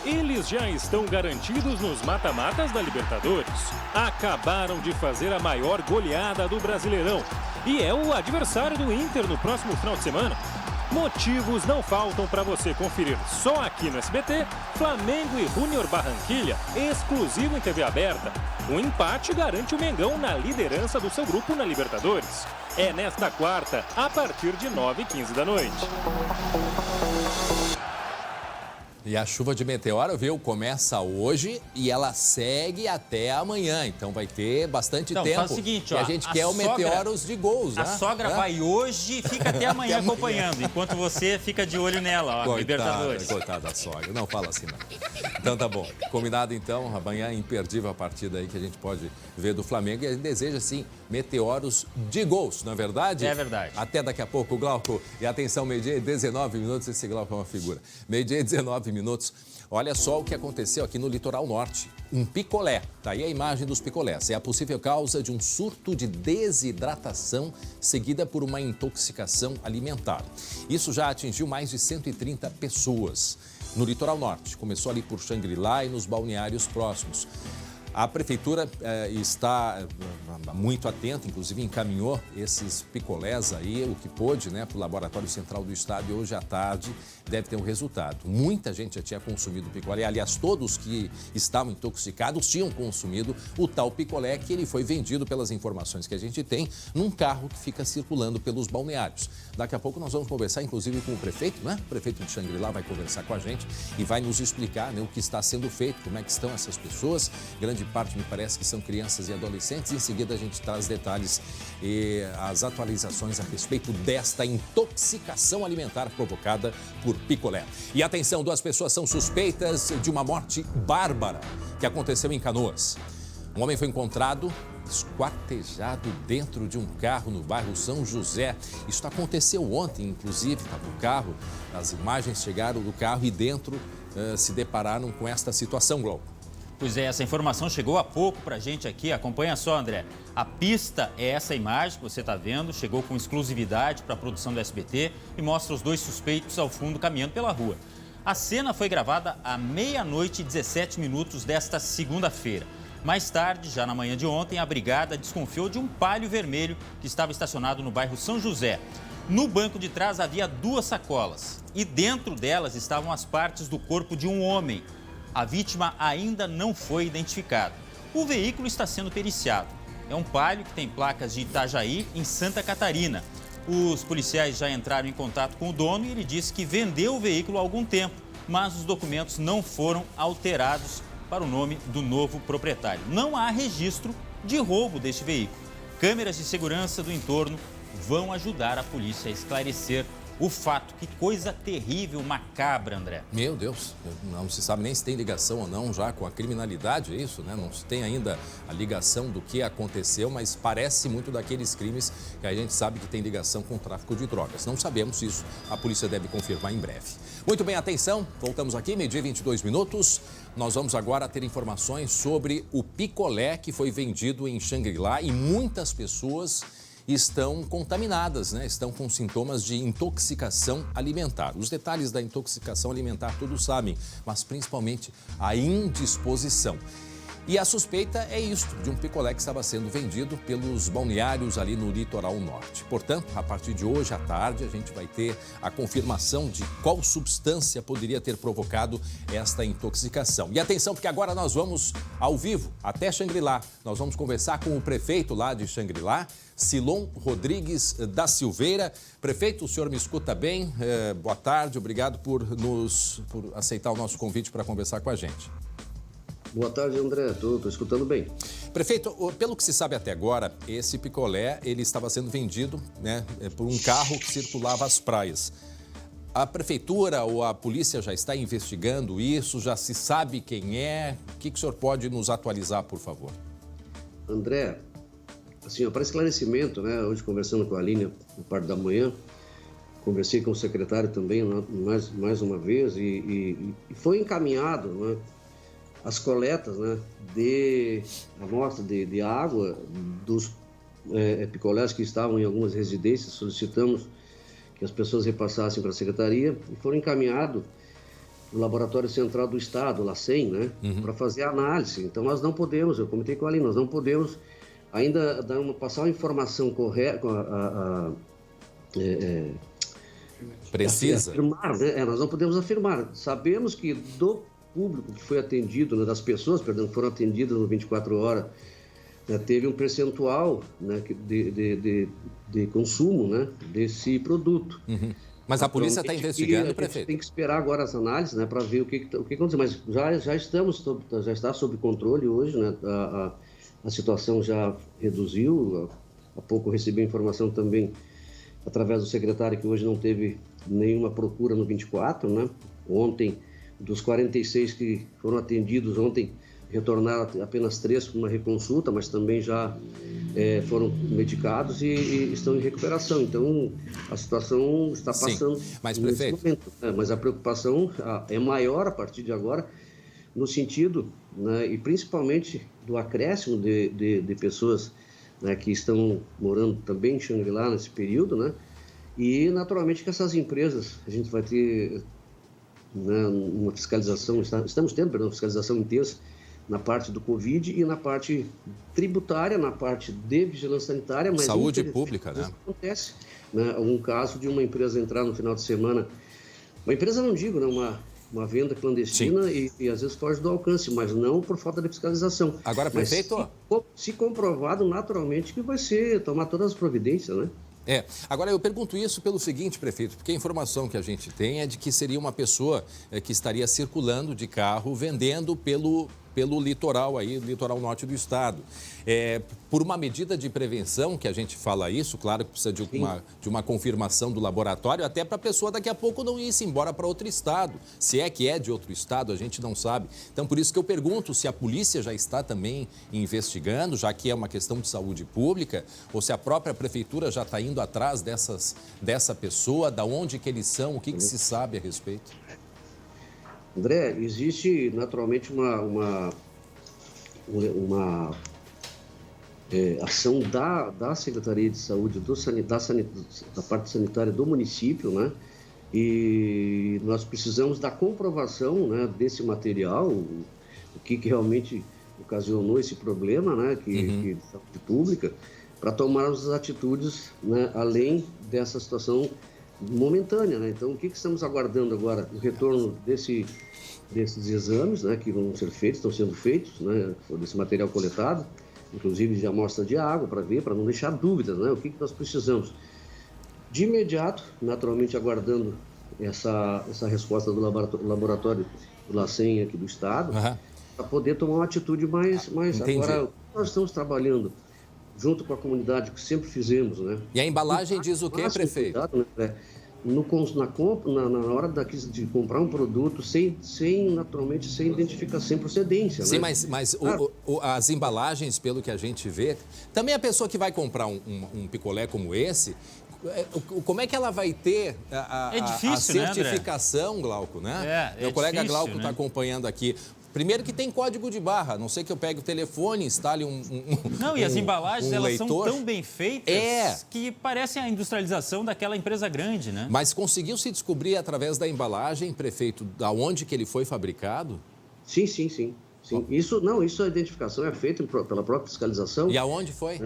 Eles já estão garantidos nos mata-matas da Libertadores. Acabaram de fazer a maior goleada do Brasileirão. E é o adversário do Inter no próximo final de semana. Motivos não faltam para você conferir só aqui no SBT, Flamengo e Júnior Barranquilha, exclusivo em TV aberta. O empate garante o Mengão na liderança do seu grupo na Libertadores. É nesta quarta, a partir de 9h15 da noite.
E a chuva de meteoro, viu, começa hoje e ela segue até amanhã. Então vai ter bastante tempo.
Faz o seguinte, ó,
e a gente quer o meteoros de gols, né?
A sogra vai hoje e fica até amanhã acompanhando, enquanto você fica de olho nela, ó, Libertadores.
Coitada da sogra, não fala assim não. Então tá bom, combinado então, amanhã imperdível a partida aí que a gente pode ver do Flamengo. E a gente deseja, sim, meteoros de gols, não é verdade?
É verdade.
Até daqui a pouco, Glauco. E atenção, meio-dia e 19 minutos, esse Glauco é uma figura. Meio-dia e 19 minutos. Olha só o que aconteceu aqui no litoral norte. Um picolé. Tá aí a imagem dos picolés. É a possível causa de um surto de desidratação seguida por uma intoxicação alimentar. Isso já atingiu mais de 130 pessoas no litoral norte. Começou ali por Xangri-Lá e nos balneários próximos. A prefeitura está muito atenta, inclusive encaminhou esses picolés aí, o que pôde, né, para o Laboratório Central do Estado, e hoje à tarde deve ter um resultado. Muita gente já tinha consumido picolé, aliás, todos que estavam intoxicados tinham consumido o tal picolé, que ele foi vendido, pelas informações que a gente tem, num carro que fica circulando pelos balneários. Daqui a pouco nós vamos conversar, inclusive, com o prefeito, né? O prefeito de Xangri-Lá vai conversar com a gente e vai nos explicar, né, o que está sendo feito, como é que estão essas pessoas. Grande parte, me parece, que são crianças e adolescentes. Em seguida, a gente traz detalhes e as atualizações a respeito desta intoxicação alimentar provocada por picolé. E atenção, 2 pessoas são suspeitas de uma morte bárbara que aconteceu em Canoas. Um homem foi encontrado esquartejado dentro de um carro no bairro São José. Isso aconteceu ontem, inclusive, estava o carro, as imagens chegaram do carro e dentro se depararam com esta situação, Glauco.
Pois é, essa informação chegou há pouco para a gente aqui. Acompanha só, André. A pista é essa imagem que você está vendo, chegou com exclusividade para a produção do SBT e mostra os 2 suspeitos ao fundo caminhando pela rua. A cena foi gravada à 00h17 desta segunda-feira. Mais tarde, já na manhã de ontem, a brigada desconfiou de um Palio vermelho que estava estacionado no bairro São José. No banco de trás havia 2 sacolas e dentro delas estavam as partes do corpo de um homem. A vítima ainda não foi identificada. O veículo está sendo periciado. É um Palio que tem placas de Itajaí, em Santa Catarina. Os policiais já entraram em contato com o dono e ele disse que vendeu o veículo há algum tempo, mas os documentos não foram alterados para o nome do novo proprietário. Não há registro de roubo deste veículo. Câmeras de segurança do entorno vão ajudar a polícia a esclarecer o fato. Que coisa terrível, macabra, André.
Meu Deus, não se sabe nem se tem ligação ou não já com a criminalidade, é isso, né? Não se tem ainda a ligação do que aconteceu, mas parece muito daqueles crimes que a gente sabe que tem ligação com o tráfico de drogas. Não sabemos isso, a polícia deve confirmar em breve. Muito bem, atenção, voltamos aqui, 12h22. Nós vamos agora ter informações sobre o picolé que foi vendido em Xangri-Lá e muitas pessoas estão contaminadas, né? Estão com sintomas de intoxicação alimentar. Os detalhes da intoxicação alimentar todos sabem, mas principalmente a indisposição. E a suspeita é isto, de um picolé que estava sendo vendido pelos balneários ali no litoral norte. Portanto, a partir de hoje à tarde, a gente vai ter a confirmação de qual substância poderia ter provocado esta intoxicação. E atenção, porque agora nós vamos ao vivo até Xangri-Lá. Nós vamos conversar com o prefeito lá de Xangri-Lá, Silon Rodrigues da Silveira. Prefeito, o senhor me escuta bem? Boa tarde, obrigado por aceitar o nosso convite para conversar com a gente.
Boa tarde, André. Estou escutando bem.
Prefeito, pelo que se sabe até agora, esse picolé ele estava sendo vendido, né, por um carro que circulava às praias. A prefeitura ou a polícia já está investigando isso? Já se sabe quem é? O que o senhor pode nos atualizar, por favor?
André, assim, para esclarecimento, né, hoje conversando com a Aline na parte da manhã, conversei com o secretário também mais uma vez e foi encaminhado, né, as coletas, né, de amostra de água dos picolés que estavam em algumas residências. Solicitamos que as pessoas repassassem para a secretaria e foram encaminhados no Laboratório Central do Estado, LACEN, né, para fazer a análise. Então nós não podemos, eu comentei com a Aline, nós não podemos ainda passar uma informação correta,
precisa.
Afirmar, né? Nós não podemos afirmar. Sabemos que do público que foi atendido, né, das pessoas, perdão, que foram atendidas no 24 horas, né, teve um percentual, né, de consumo, né, desse produto.
Mas a polícia está investigando, prefeito?
Tem que esperar agora as análises, né, para ver o que aconteceu. Mas já está sob controle hoje, né, a situação já reduziu. Há pouco eu recebi informação também através do secretário que hoje não teve nenhuma procura no 24, né? Ontem, dos 46 que foram atendidos ontem, retornaram apenas 3 para uma reconsulta, mas também já foram medicados e estão em recuperação. Então, a situação está passando.
Sim, mas, prefeito,
momento, né? Mas a preocupação é maior a partir de agora, no sentido, né, e principalmente do acréscimo de pessoas, né, que estão morando também em Xangri-Lá nesse período, né? E, naturalmente, que essas empresas, a gente vai ter, né, uma fiscalização, estamos tendo, fiscalização intensa na parte do Covid e na parte tributária, na parte de vigilância sanitária. Mas
saúde pública, né?
Acontece, né, um caso de uma empresa entrar no final de semana, uma empresa não digo, né, uma venda clandestina e às vezes foge do alcance, mas não por falta de fiscalização.
Agora, prefeito...
Se comprovado, naturalmente, que vai ser tomar todas as providências, né?
Agora eu pergunto isso pelo seguinte, prefeito, porque a informação que a gente tem é de que seria uma pessoa que estaria circulando de carro vendendo pelo litoral aí, litoral norte do estado. Por uma medida de prevenção, que a gente fala isso, claro que precisa de uma confirmação do laboratório, até para a pessoa daqui a pouco não ir-se embora para outro estado. Se é que é de outro estado, a gente não sabe. Então, por isso que eu pergunto se a polícia já está também investigando, já que é uma questão de saúde pública, ou se a própria prefeitura já está indo atrás dessa pessoa, da onde que eles são, o que se sabe a respeito.
André, existe naturalmente uma ação da Secretaria de Saúde, da parte sanitária do município, né? E nós precisamos da comprovação, né, desse material, o que realmente ocasionou esse problema, né, que de saúde pública, para tomarmos as atitudes, né, além dessa situação momentânea, né? Então, o que estamos aguardando agora? O retorno desses exames, né, que vão ser feitos, estão sendo feitos, né, desse material coletado, inclusive de amostra de água, para ver, para não deixar dúvidas, né? O que nós precisamos? De imediato, naturalmente aguardando essa resposta do laboratório do LACEN aqui do Estado, para poder tomar uma atitude mais... Agora, nós estamos trabalhando junto com a comunidade, que sempre fizemos, né?
E a embalagem diz o quê, prefeito?
Cuidado, né? Na hora de comprar um produto, naturalmente, sem identificação, sem procedência.
Sim,
né?
mas as embalagens, pelo que a gente vê, também a pessoa que vai comprar um picolé como esse, como é que ela vai ter a certificação, né, Glauco, né? Meu colega
difícil,
Glauco está acompanhando aqui. Primeiro que tem código de barra, a não sei que eu pegue o telefone, instale
Não, e as embalagens, elas
leitor.
são tão bem feitas que parecem a industrialização daquela empresa grande, né?
Mas conseguiu se descobrir através da embalagem, prefeito, da onde que ele foi fabricado?
Sim. Isso a identificação é feita pela própria fiscalização.
E aonde foi?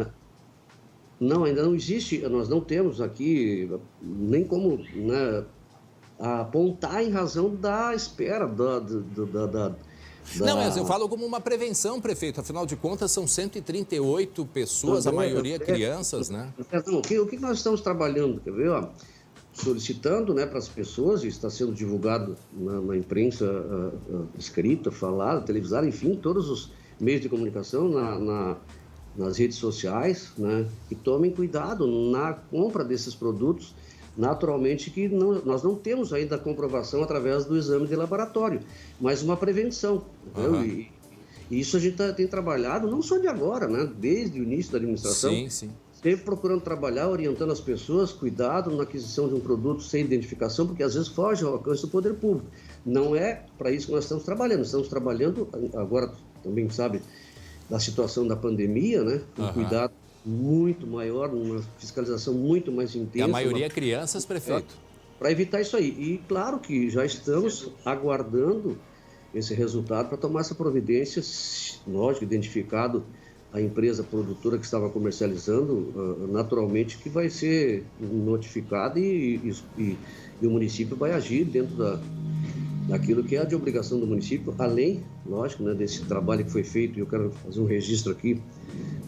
Não, ainda não existe, nós não temos aqui nem como, né, apontar em razão da espera
Não, mas eu falo como uma prevenção, prefeito. Afinal de contas, são 138 pessoas, a maioria crianças, né?
Não, o que nós estamos trabalhando, quer ver, ó? Solicitando, né, para as pessoas, e está sendo divulgado na imprensa escrita, falada, televisada, enfim, todos os meios de comunicação, nas redes sociais, né, que tomem cuidado na compra desses produtos. Naturalmente que nós não temos ainda a comprovação através do exame de laboratório, mas uma prevenção. E isso a gente tem trabalhado, não só de agora, né? Desde o início da administração.
Sim.
Sempre procurando trabalhar, orientando as pessoas, cuidado na aquisição de um produto sem identificação, porque às vezes foge ao alcance do poder público. Não é para isso que nós estamos trabalhando. Estamos trabalhando, agora também sabe, da situação da pandemia, né? Com cuidado muito maior, uma fiscalização muito mais intensa.
E a maioria é crianças, prefeito?
Para evitar isso aí. E claro que já estamos aguardando esse resultado para tomar essa providência, lógico, identificado a empresa produtora que estava comercializando, naturalmente que vai ser notificada e o município vai agir dentro daquilo que é de obrigação do município, além, lógico, né, desse trabalho que foi feito, e eu quero fazer um registro aqui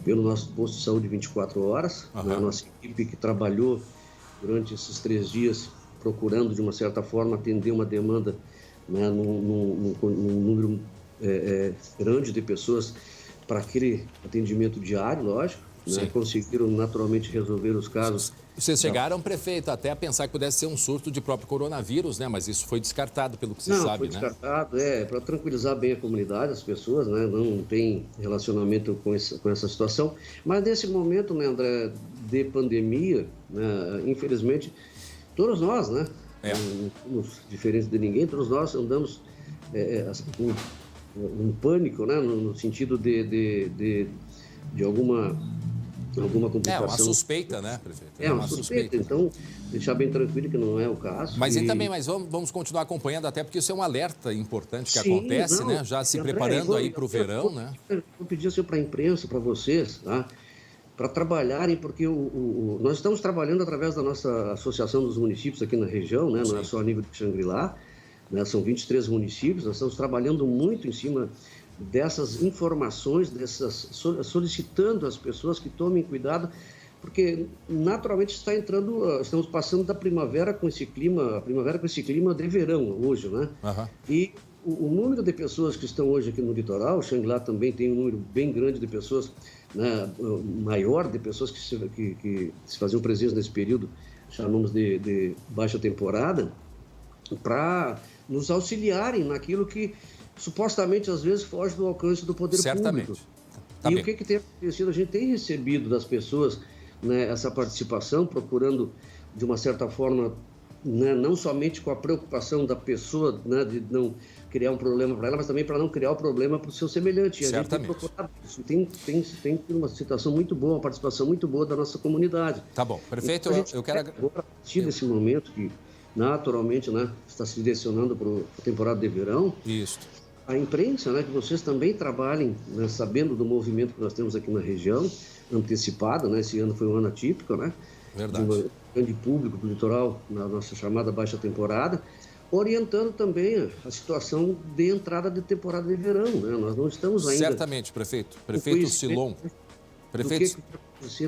pelo nosso posto de saúde 24 horas, né, a nossa equipe que trabalhou durante esses 3 dias procurando, de uma certa forma, atender uma demanda, né, num número grande de pessoas para aquele atendimento diário, lógico, né, conseguiram naturalmente resolver os casos.
Vocês chegaram, prefeito, até a pensar que pudesse ser um surto de próprio coronavírus, né? Mas isso foi descartado, pelo que se sabe,
foi descartado, para tranquilizar bem a comunidade, as pessoas, né? Não tem relacionamento com essa situação. Mas nesse momento, né, André, de pandemia, né, infelizmente, todos nós, né? Não somos diferentes de ninguém, todos nós andamos um pânico, né? No sentido de alguma complicação.
É uma suspeita, né, prefeito?
Uma suspeita. Então, deixar bem tranquilo que não é o caso.
Mas vamos continuar acompanhando, até porque isso é um alerta importante que acontece, né? Já se preparando aí para o verão, né?
Vou pedir assim para a imprensa, para vocês, tá? Para trabalharem, porque nós estamos trabalhando através da nossa Associação dos Municípios aqui na região, né? Não é só a nível de Xangri-Lá, né? São 23 municípios, nós estamos trabalhando muito em cima dessas informações, solicitando às pessoas que tomem cuidado, porque naturalmente estamos passando da primavera com esse clima, de verão hoje, né? E o número de pessoas que estão hoje aqui no litoral, Xangri-Lá também tem um número bem grande de pessoas, né, maior de pessoas que se faziam presentes nesse período, chamamos de baixa temporada, para nos auxiliarem naquilo que supostamente, às vezes, foge do alcance do poder público. E o que tem acontecido? A gente tem recebido das pessoas, né, essa participação, procurando, de uma certa forma, né, não somente com a preocupação da pessoa, né, de não criar um problema para ela, mas também para não criar o problema para o seu semelhante. E a gente tem procurado isso. Tem uma situação muito boa, uma participação muito boa da nossa comunidade.
Tá bom. Prefeito,
eu quero... Agora, a partir desse momento que naturalmente, né, está se direcionando para a temporada de verão.
Isso.
A imprensa, né, que vocês também trabalhem, né, sabendo do movimento que nós temos aqui na região, antecipado, né, esse ano foi um ano atípico, né?
Verdade.
De um grande público do litoral na nossa chamada baixa temporada, orientando também a situação de entrada de temporada de verão, né? Nós não estamos ainda...
Certamente, prefeito. Prefeito Silon.
Prefeito... Do que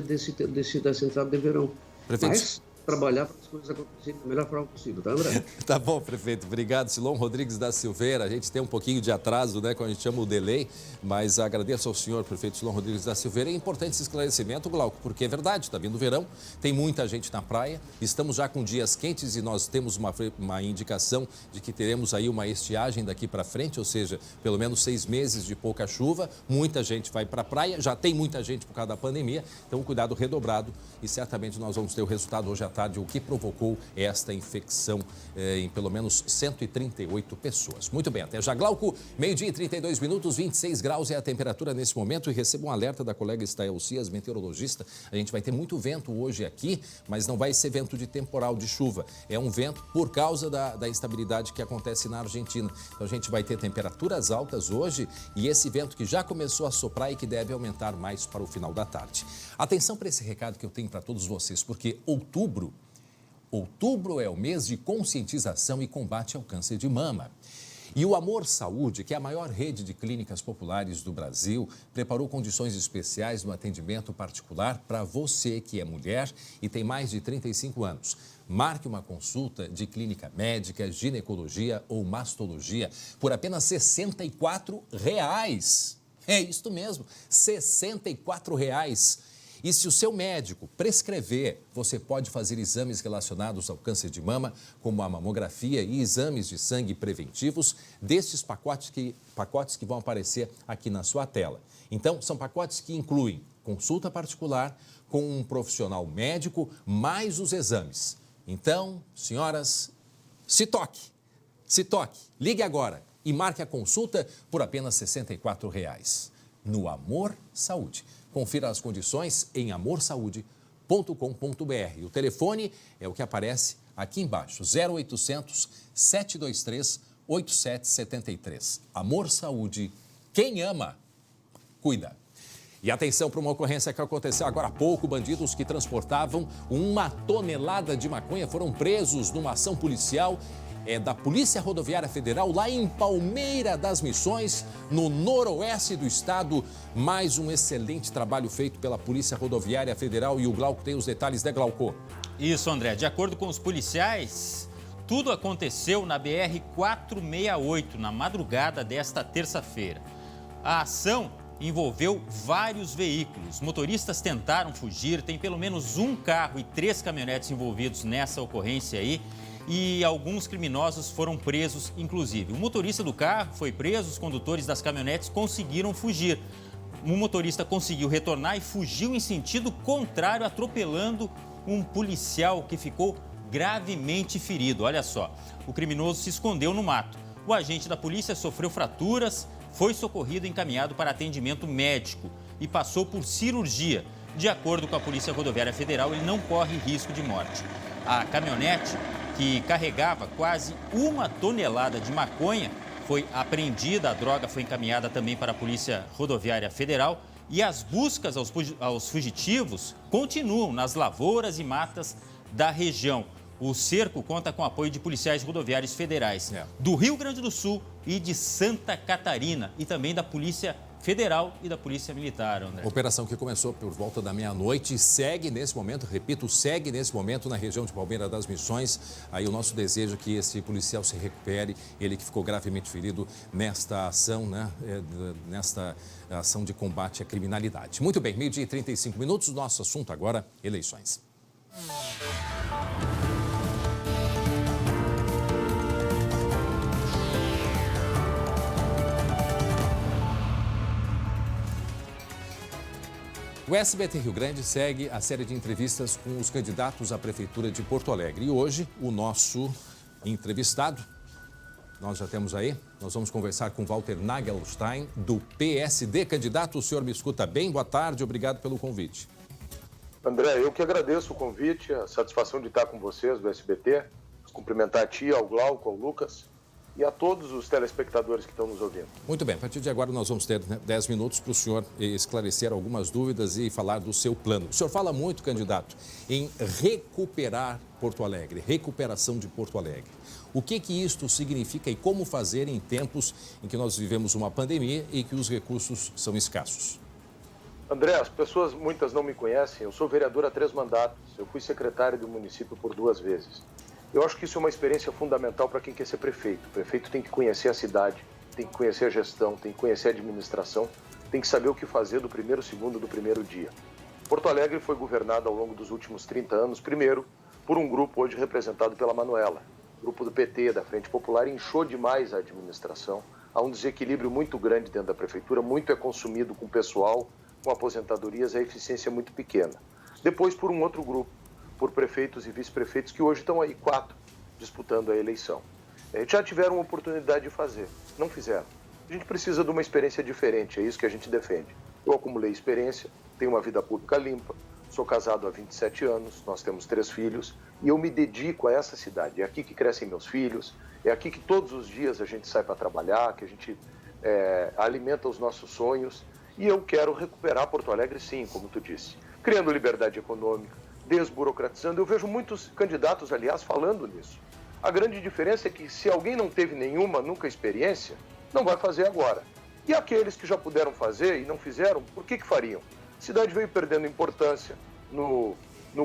acontecer dessa entrada de verão.
Prefeito...
Mas trabalhar para as coisas acontecerem da melhor forma possível, tá, André?
Tá bom, prefeito. Obrigado, Silon Rodrigues da Silveira. A gente tem um pouquinho de atraso, né, quando a gente chama o delay, mas agradeço ao senhor, prefeito Silon Rodrigues da Silveira. É importante esse esclarecimento, Glauco, porque é verdade, está vindo o verão, tem muita gente na praia, estamos já com dias quentes e nós temos uma indicação de que teremos aí uma estiagem daqui para frente, ou seja, pelo menos 6 meses de pouca chuva, muita gente vai para a praia, já tem muita gente por causa da pandemia, então cuidado redobrado e certamente nós vamos ter o resultado hoje à tarde, o que provocou esta infecção em pelo menos 138 pessoas. Muito bem, até já, Glauco, 12h e 32 minutos, 26 graus é a temperatura nesse momento e recebo um alerta da colega Estael Cias, meteorologista. A gente vai ter muito vento hoje aqui, mas não vai ser vento de temporal, de chuva. É um vento por causa da instabilidade que acontece na Argentina. Então a gente vai ter temperaturas altas hoje e esse vento que já começou a soprar e que deve aumentar mais para o final da tarde. Atenção para esse recado que eu tenho para todos vocês, porque Outubro é o mês de conscientização e combate ao câncer de mama. E o Amor Saúde, que é a maior rede de clínicas populares do Brasil, preparou condições especiais no atendimento particular para você que é mulher e tem mais de 35 anos. Marque uma consulta de clínica médica, ginecologia ou mastologia por apenas R$ 64. É isso mesmo, R$ 64. E se o seu médico prescrever, você pode fazer exames relacionados ao câncer de mama, como a mamografia e exames de sangue preventivos, destes pacotes que vão aparecer aqui na sua tela. Então, são pacotes que incluem consulta particular com um profissional médico, mais os exames. Então, senhoras, se toque, ligue agora e marque a consulta por apenas R$ 64 no Amor Saúde. Confira as condições em amorsaude.com.br. O telefone é o que aparece aqui embaixo, 0800 723 8773. Amor Saúde, quem ama, cuida. E atenção para uma ocorrência que aconteceu agora há pouco. Bandidos que transportavam 1 tonelada de maconha foram presos numa ação policial da Polícia Rodoviária Federal, lá em Palmeira das Missões, no noroeste do estado. Mais um excelente trabalho feito pela Polícia Rodoviária Federal e o Glauco tem os detalhes, né, Glauco?
Isso, André. De acordo com os policiais, tudo aconteceu na BR-468, na madrugada desta terça-feira. A ação envolveu vários veículos. Motoristas tentaram fugir, tem pelo menos um carro e 3 caminhonetes envolvidos nessa ocorrência aí. E alguns criminosos foram presos, inclusive. O motorista do carro foi preso, os condutores das caminhonetes conseguiram fugir. O motorista conseguiu retornar e fugiu em sentido contrário, atropelando um policial que ficou gravemente ferido. Olha só, o criminoso se escondeu no mato. O agente da polícia sofreu fraturas, foi socorrido e encaminhado para atendimento médico e passou por cirurgia. De acordo com a Polícia Rodoviária Federal, ele não corre risco de morte. A caminhonete, que carregava quase 1 tonelada de maconha, foi apreendida. A droga foi encaminhada também para a Polícia Rodoviária Federal e as buscas aos fugitivos continuam nas lavouras e matas da região. O cerco conta com apoio de policiais rodoviários federais do Rio Grande do Sul e de Santa Catarina e também da Polícia Federal e da Polícia Militar, André.
Operação que começou por volta da meia-noite e segue nesse momento, repito, segue nesse momento na região de Palmeira das Missões. Aí o nosso desejo é que esse policial se recupere, ele que ficou gravemente ferido nesta ação, né? Nesta ação de combate à criminalidade. Muito bem, 12h e 35 minutos, nosso assunto agora, eleições. O SBT Rio Grande segue a série de entrevistas com os candidatos à Prefeitura de Porto Alegre. E hoje, o nosso entrevistado, nós já temos aí, nós vamos conversar com Walter Nagelstein, do PSD. Candidato, o senhor me escuta bem? Boa tarde, obrigado pelo convite.
André, eu que agradeço o convite, a satisfação de estar com vocês do SBT, os cumprimentar a ti, ao Glauco, ao Lucas e a todos os telespectadores que estão nos ouvindo.
Muito bem, a partir de agora nós vamos ter 10 minutos para o senhor esclarecer algumas dúvidas e falar do seu plano. O senhor fala muito, candidato, em recuperar Porto Alegre, recuperação de Porto Alegre. O que isto significa e como fazer em tempos em que nós vivemos uma pandemia e que os recursos são escassos?
André, as pessoas, muitas não me conhecem, eu sou vereador há 3 mandatos, eu fui secretário do município por 2 vezes. Eu acho que isso é uma experiência fundamental para quem quer ser prefeito. O prefeito tem que conhecer a cidade, tem que conhecer a gestão, tem que conhecer a administração, tem que saber o que fazer do primeiro segundo do primeiro dia. Porto Alegre foi governado ao longo dos últimos 30 anos, primeiro, por um grupo hoje representado pela Manuela. O grupo do PT, da Frente Popular, inchou demais a administração. Há um desequilíbrio muito grande dentro da prefeitura, muito é consumido com pessoal, com aposentadorias, a eficiência é muito pequena. Depois, por um outro grupo, por prefeitos e vice-prefeitos que hoje estão aí 4 disputando a eleição. Já tiveram uma oportunidade de fazer, não fizeram. A gente precisa de uma experiência diferente, é isso que a gente defende. Eu acumulei experiência, tenho uma vida pública limpa, sou casado há 27 anos, nós temos 3 filhos e eu me dedico a essa cidade. É aqui que crescem meus filhos, é aqui que todos os dias a gente sai para trabalhar, que a gente alimenta os nossos sonhos e eu quero recuperar Porto Alegre sim, como tu disse, criando liberdade econômica, desburocratizando. Eu vejo muitos candidatos, aliás, falando nisso. A grande diferença é que se alguém não teve nenhuma, nunca experiência, não vai fazer agora. E aqueles que já puderam fazer e não fizeram, por que fariam? A cidade veio perdendo importância no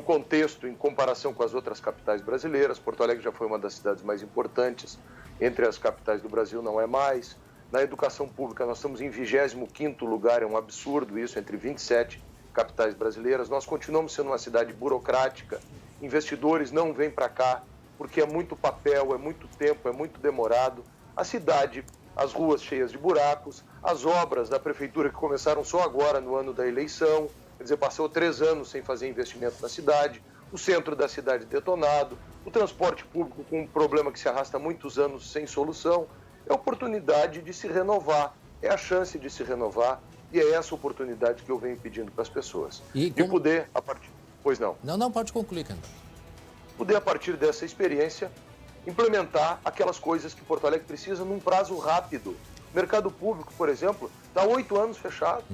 contexto, em comparação com as outras capitais brasileiras. Porto Alegre já foi uma das cidades mais importantes, entre as capitais do Brasil não é mais. Na educação pública nós estamos em 25º lugar, é um absurdo isso, entre 27 capitais brasileiras. Nós continuamos sendo uma cidade burocrática, investidores não vêm para cá porque é muito papel, é muito tempo, é muito demorado. A cidade, as ruas cheias de buracos, as obras da prefeitura que começaram só agora no ano da eleição, quer dizer, passou 3 anos sem fazer investimento na cidade, o centro da cidade detonado, o transporte público com um problema que se arrasta há muitos anos sem solução. É a oportunidade de se renovar, é a chance de se renovar. E é essa oportunidade que eu venho pedindo para as pessoas. E poder, a partir... Pois não.
Não, pode concluir, candidato.
Poder, a partir dessa experiência, implementar aquelas coisas que Porto Alegre precisa num prazo rápido. O mercado público, por exemplo, está há 8 anos fechado.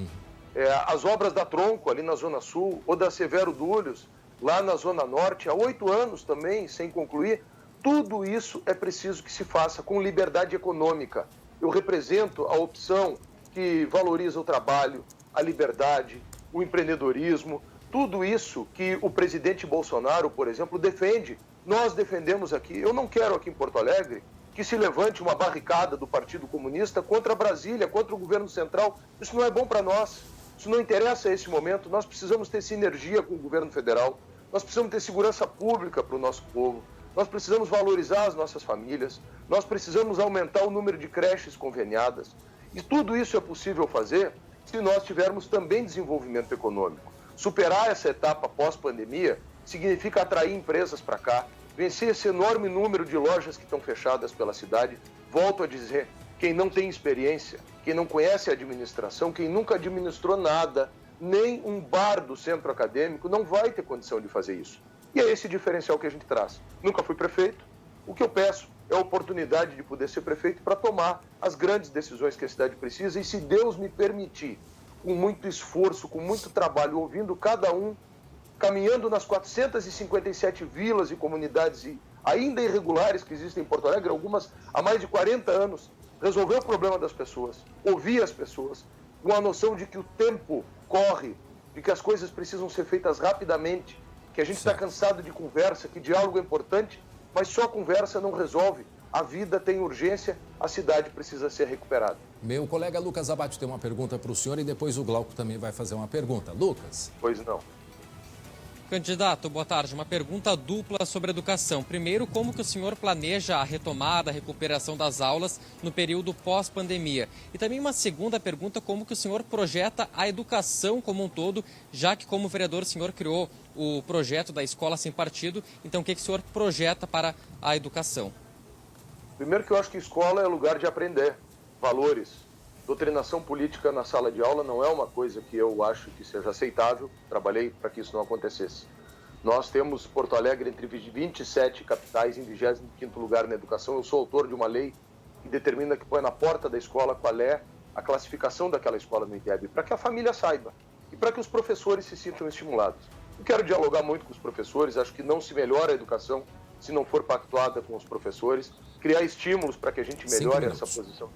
As obras da Tronco, ali na Zona Sul, ou da Severo Dúlios, lá na Zona Norte, há 8 anos também, sem concluir. Tudo isso é preciso que se faça com liberdade econômica. Eu represento a opção que valoriza o trabalho, a liberdade, o empreendedorismo, tudo isso que o presidente Bolsonaro, por exemplo, defende. Nós defendemos aqui. Eu não quero aqui em Porto Alegre que se levante uma barricada do Partido Comunista contra Brasília, contra o governo central. Isso não é bom para nós. Isso não interessa a esse momento. Nós precisamos ter sinergia com o governo federal. Nós precisamos ter segurança pública para o nosso povo. Nós precisamos valorizar as nossas famílias. Nós precisamos aumentar o número de creches conveniadas. E tudo isso é possível fazer se nós tivermos também desenvolvimento econômico. Superar essa etapa pós-pandemia significa atrair empresas para cá, vencer esse enorme número de lojas que estão fechadas pela cidade. Volto a dizer, quem não tem experiência, quem não conhece a administração, quem nunca administrou nada, nem um bar do centro acadêmico, não vai ter condição de fazer isso. E é esse diferencial que a gente traz. Nunca fui prefeito, o que eu peço é a oportunidade de poder ser prefeito para tomar as grandes decisões que a cidade precisa e, se Deus me permitir, com muito esforço, com muito trabalho, ouvindo cada um, caminhando nas 457 vilas e comunidades ainda irregulares que existem em Porto Alegre, algumas há mais de 40 anos, resolver o problema das pessoas, ouvir as pessoas, com a noção de que o tempo corre, de que as coisas precisam ser feitas rapidamente, que a gente está cansado de conversa, que diálogo é importante, mas só conversa não resolve. A vida tem urgência, a cidade precisa ser recuperada.
Meu colega Lucas Abate tem uma pergunta para o senhor e depois o Glauco também vai fazer uma pergunta. Lucas.
Pois não.
Candidato, boa tarde. Uma pergunta dupla sobre educação. Primeiro, como que o senhor planeja a retomada, a recuperação das aulas no período pós-pandemia? E também uma segunda pergunta, como que o senhor projeta a educação como um todo, já que como vereador o senhor criou o projeto da Escola Sem Partido, então o que o senhor projeta para a educação?
Primeiro que eu acho que escola é lugar de aprender valores. Doutrinação política na sala de aula não é uma coisa que eu acho que seja aceitável. Trabalhei para que isso não acontecesse. Nós temos Porto Alegre entre 27 capitais em 25º lugar na educação. Eu sou autor de uma lei que determina que põe na porta da escola qual é a classificação daquela escola no INDEB, para que a família saiba e para que os professores se sintam estimulados. Eu quero dialogar muito com os professores, acho que não se melhora a educação se não for pactuada com os professores, criar estímulos para que a gente melhore essa posição,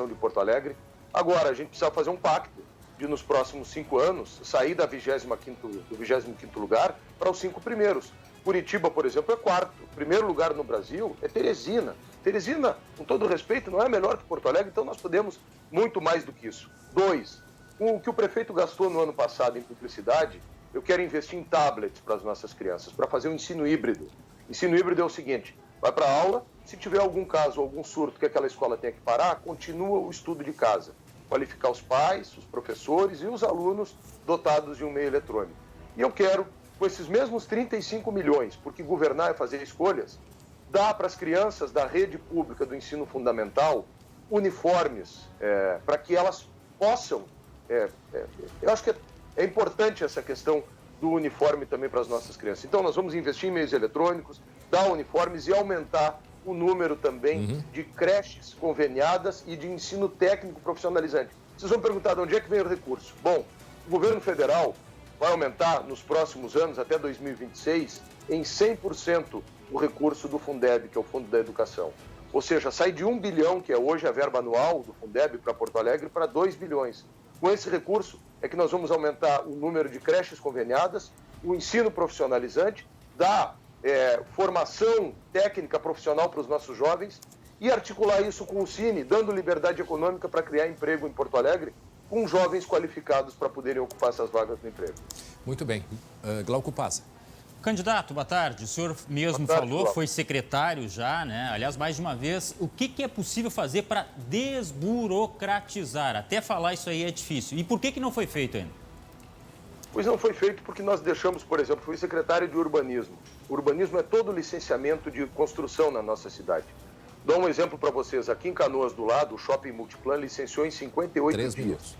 de Porto Alegre. Agora, a gente precisa fazer um pacto de, nos próximos 5 anos, sair do 25º lugar para os 5 primeiros. Curitiba, por exemplo, é 4º. O primeiro lugar no Brasil é Teresina. Teresina, com todo respeito, não é melhor que Porto Alegre, então nós podemos muito mais do que isso. 2, o que o prefeito gastou no ano passado em publicidade, eu quero investir em tablets para as nossas crianças, para fazer um ensino híbrido. Ensino híbrido é o seguinte: vai para a aula, se tiver algum caso, algum surto que aquela escola tenha que parar, continua o estudo de casa. Qualificar os pais, os professores e os alunos dotados de um meio eletrônico. E eu quero, com esses mesmos 35 milhões, porque governar é fazer escolhas, dar para as crianças da rede pública do ensino fundamental uniformes para que elas possam... eu acho que é importante essa questão do uniforme também para as nossas crianças. Então, nós vamos investir em meios eletrônicos, dar uniformes e aumentar o número também de creches conveniadas e de ensino técnico profissionalizante. Vocês vão perguntar de onde é que vem o recurso. Bom, o governo federal vai aumentar nos próximos anos, até 2026, em 100% o recurso do Fundeb, que é o Fundo da Educação. Ou seja, sai de 1 bilhão, que é hoje a verba anual do Fundeb para Porto Alegre, para 2 bilhões. Com esse recurso é que nós vamos aumentar o número de creches conveniadas, o ensino profissionalizante, dar formação técnica profissional para os nossos jovens e articular isso com o Cine, dando liberdade econômica para criar emprego em Porto Alegre com jovens qualificados para poderem ocupar essas vagas de emprego.
Muito bem. Glauco Pazza.
Candidato, boa tarde. O senhor mesmo falou, foi secretário já, né? Aliás, mais de uma vez. O que é possível fazer para desburocratizar? Até falar isso aí é difícil. E por que não foi feito ainda?
Pois não foi feito porque nós deixamos, por exemplo, fui secretário de urbanismo. O urbanismo é todo o licenciamento de construção na nossa cidade. Dou um exemplo para vocês. Aqui em Canoas, do lado, o Shopping Multiplan licenciou em 58 dias.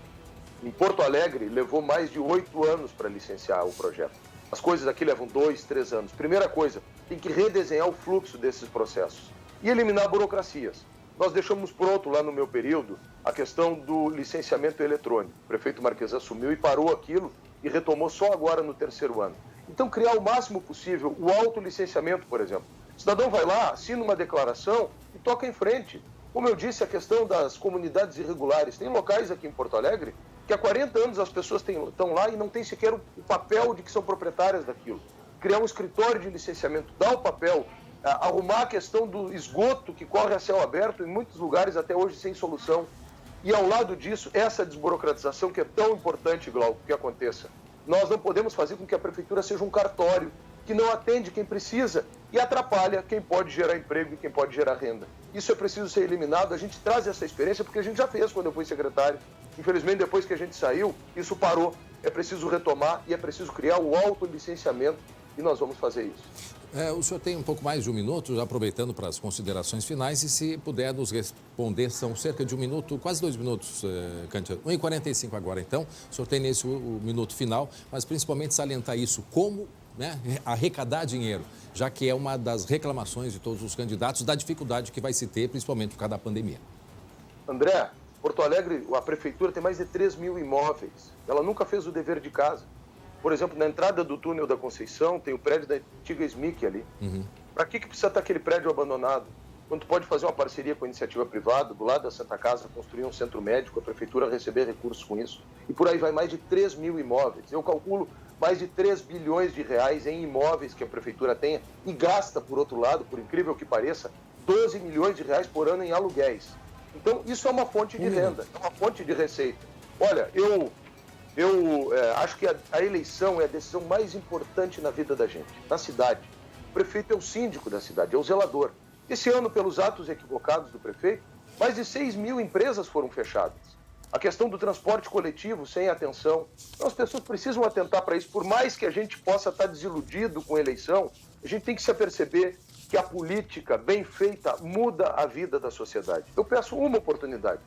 Em Porto Alegre, levou mais de 8 anos para licenciar o projeto. As coisas aqui levam 2, 3 anos. Primeira coisa, tem que redesenhar o fluxo desses processos e eliminar burocracias. Nós deixamos pronto lá no meu período a questão do licenciamento eletrônico. O prefeito Marques assumiu e parou aquilo e retomou só agora no 3º ano. Então, criar o máximo possível o autolicenciamento, por exemplo. O cidadão vai lá, assina uma declaração e toca em frente. Como eu disse, a questão das comunidades irregulares. Tem locais aqui em Porto Alegre que há 40 anos as pessoas estão lá e não têm sequer o papel de que são proprietárias daquilo. Criar um escritório de licenciamento, dar o papel, arrumar a questão do esgoto que corre a céu aberto em muitos lugares até hoje sem solução. E ao lado disso, essa desburocratização que é tão importante, Glauco, que aconteça. Nós não podemos fazer com que a prefeitura seja um cartório que não atende quem precisa e atrapalha quem pode gerar emprego e quem pode gerar renda. Isso é preciso ser eliminado. A gente traz essa experiência porque a gente já fez quando eu fui secretário. Infelizmente, depois que a gente saiu, isso parou. É preciso retomar e é preciso criar o autolicenciamento e nós vamos fazer isso.
O senhor tem um pouco mais de 1 minuto, aproveitando para as considerações finais, e se puder nos responder, são cerca de 1 minuto, quase 2 minutos, candidato. 1h45 agora, então. O senhor tem nesse o minuto final, mas principalmente salientar isso, como arrecadar dinheiro, já que é uma das reclamações de todos os candidatos, da dificuldade que vai se ter, principalmente por causa da pandemia.
André, Porto Alegre, a prefeitura tem mais de 3 mil imóveis. Ela nunca fez o dever de casa. Por exemplo, na entrada do túnel da Conceição, tem o prédio da antiga SMIC ali. Para que precisa estar aquele prédio abandonado? Quando pode fazer uma parceria com a iniciativa privada, do lado da Santa Casa, construir um centro médico, a prefeitura receber recursos com isso. E por aí vai mais de 3 mil imóveis. Eu calculo mais de 3 bilhões de reais em imóveis que a prefeitura tenha e gasta, por outro lado, por incrível que pareça, 12 milhões de reais por ano em aluguéis. Então, isso é uma fonte de renda, é uma fonte de receita. Olha, eu acho que a eleição é a decisão mais importante na vida da gente, na cidade. O prefeito é o síndico da cidade, é o zelador. Esse ano, pelos atos equivocados do prefeito, mais de 6 mil empresas foram fechadas. A questão do transporte coletivo sem atenção. Então, as pessoas precisam atentar para isso. Por mais que a gente possa estar desiludido com a eleição, a gente tem que se aperceber que a política bem feita muda a vida da sociedade. Eu peço uma oportunidade.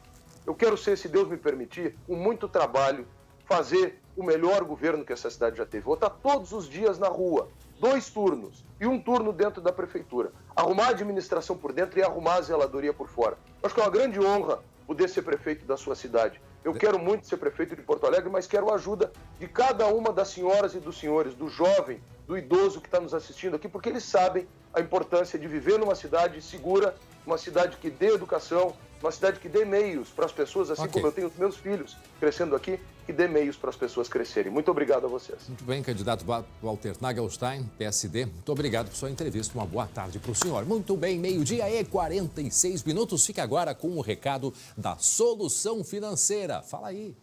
Eu quero ser, se Deus me permitir, com muito trabalho, fazer o melhor governo que essa cidade já teve. Vou estar todos os dias na rua, 2 turnos e 1 turno dentro da prefeitura. Arrumar a administração por dentro e arrumar a zeladoria por fora. Acho que é uma grande honra poder ser prefeito da sua cidade. Eu quero muito ser prefeito de Porto Alegre, mas quero a ajuda de cada uma das senhoras e dos senhores, do jovem, do idoso que está nos assistindo aqui, porque eles sabem a importância de viver numa cidade segura, uma cidade que dê educação, uma cidade que dê meios para as pessoas, assim como eu tenho os meus filhos crescendo aqui, que dê meios para as pessoas crescerem. Muito obrigado a vocês.
Muito bem, candidato Walter Nagelstein, PSD. Muito obrigado por sua entrevista. Uma boa tarde para o senhor. Muito bem, 12:46. Fica agora com o recado da Solução Financeira. Fala aí.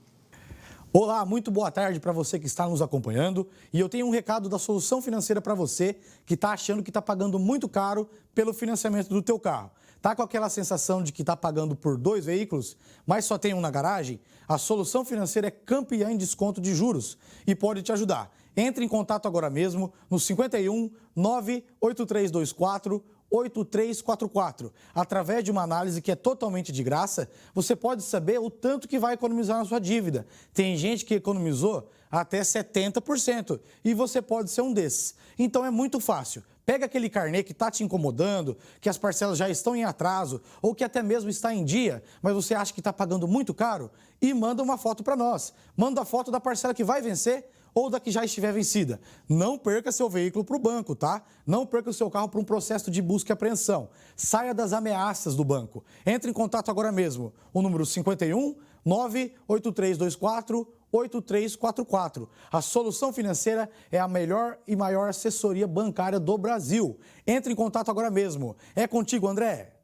Olá, muito boa tarde para você que está nos acompanhando. E eu tenho um recado da Solução Financeira para você que está achando que está pagando muito caro pelo financiamento do teu carro. Tá com aquela sensação de que está pagando por 2 veículos, mas só tem um na garagem? A Solução Financeira é campeã em desconto de juros e pode te ajudar. Entre em contato agora mesmo no 51 98324 8344. Através de uma análise que é totalmente de graça, você pode saber o tanto que vai economizar na sua dívida. Tem gente que economizou até 70% e você pode ser um desses. Então é muito fácil. Pega aquele carnê que está te incomodando, que as parcelas já estão em atraso ou que até mesmo está em dia, mas você acha que está pagando muito caro e manda uma foto para nós. Manda a foto da parcela que vai vencer ou da que já estiver vencida. Não perca seu veículo para o banco, tá? Não perca o seu carro para um processo de busca e apreensão. Saia das ameaças do banco. Entre em contato agora mesmo. O número 51 98324 8344. A Solução Financeira é a melhor e maior assessoria bancária do Brasil. Entre em contato agora mesmo. É contigo, André.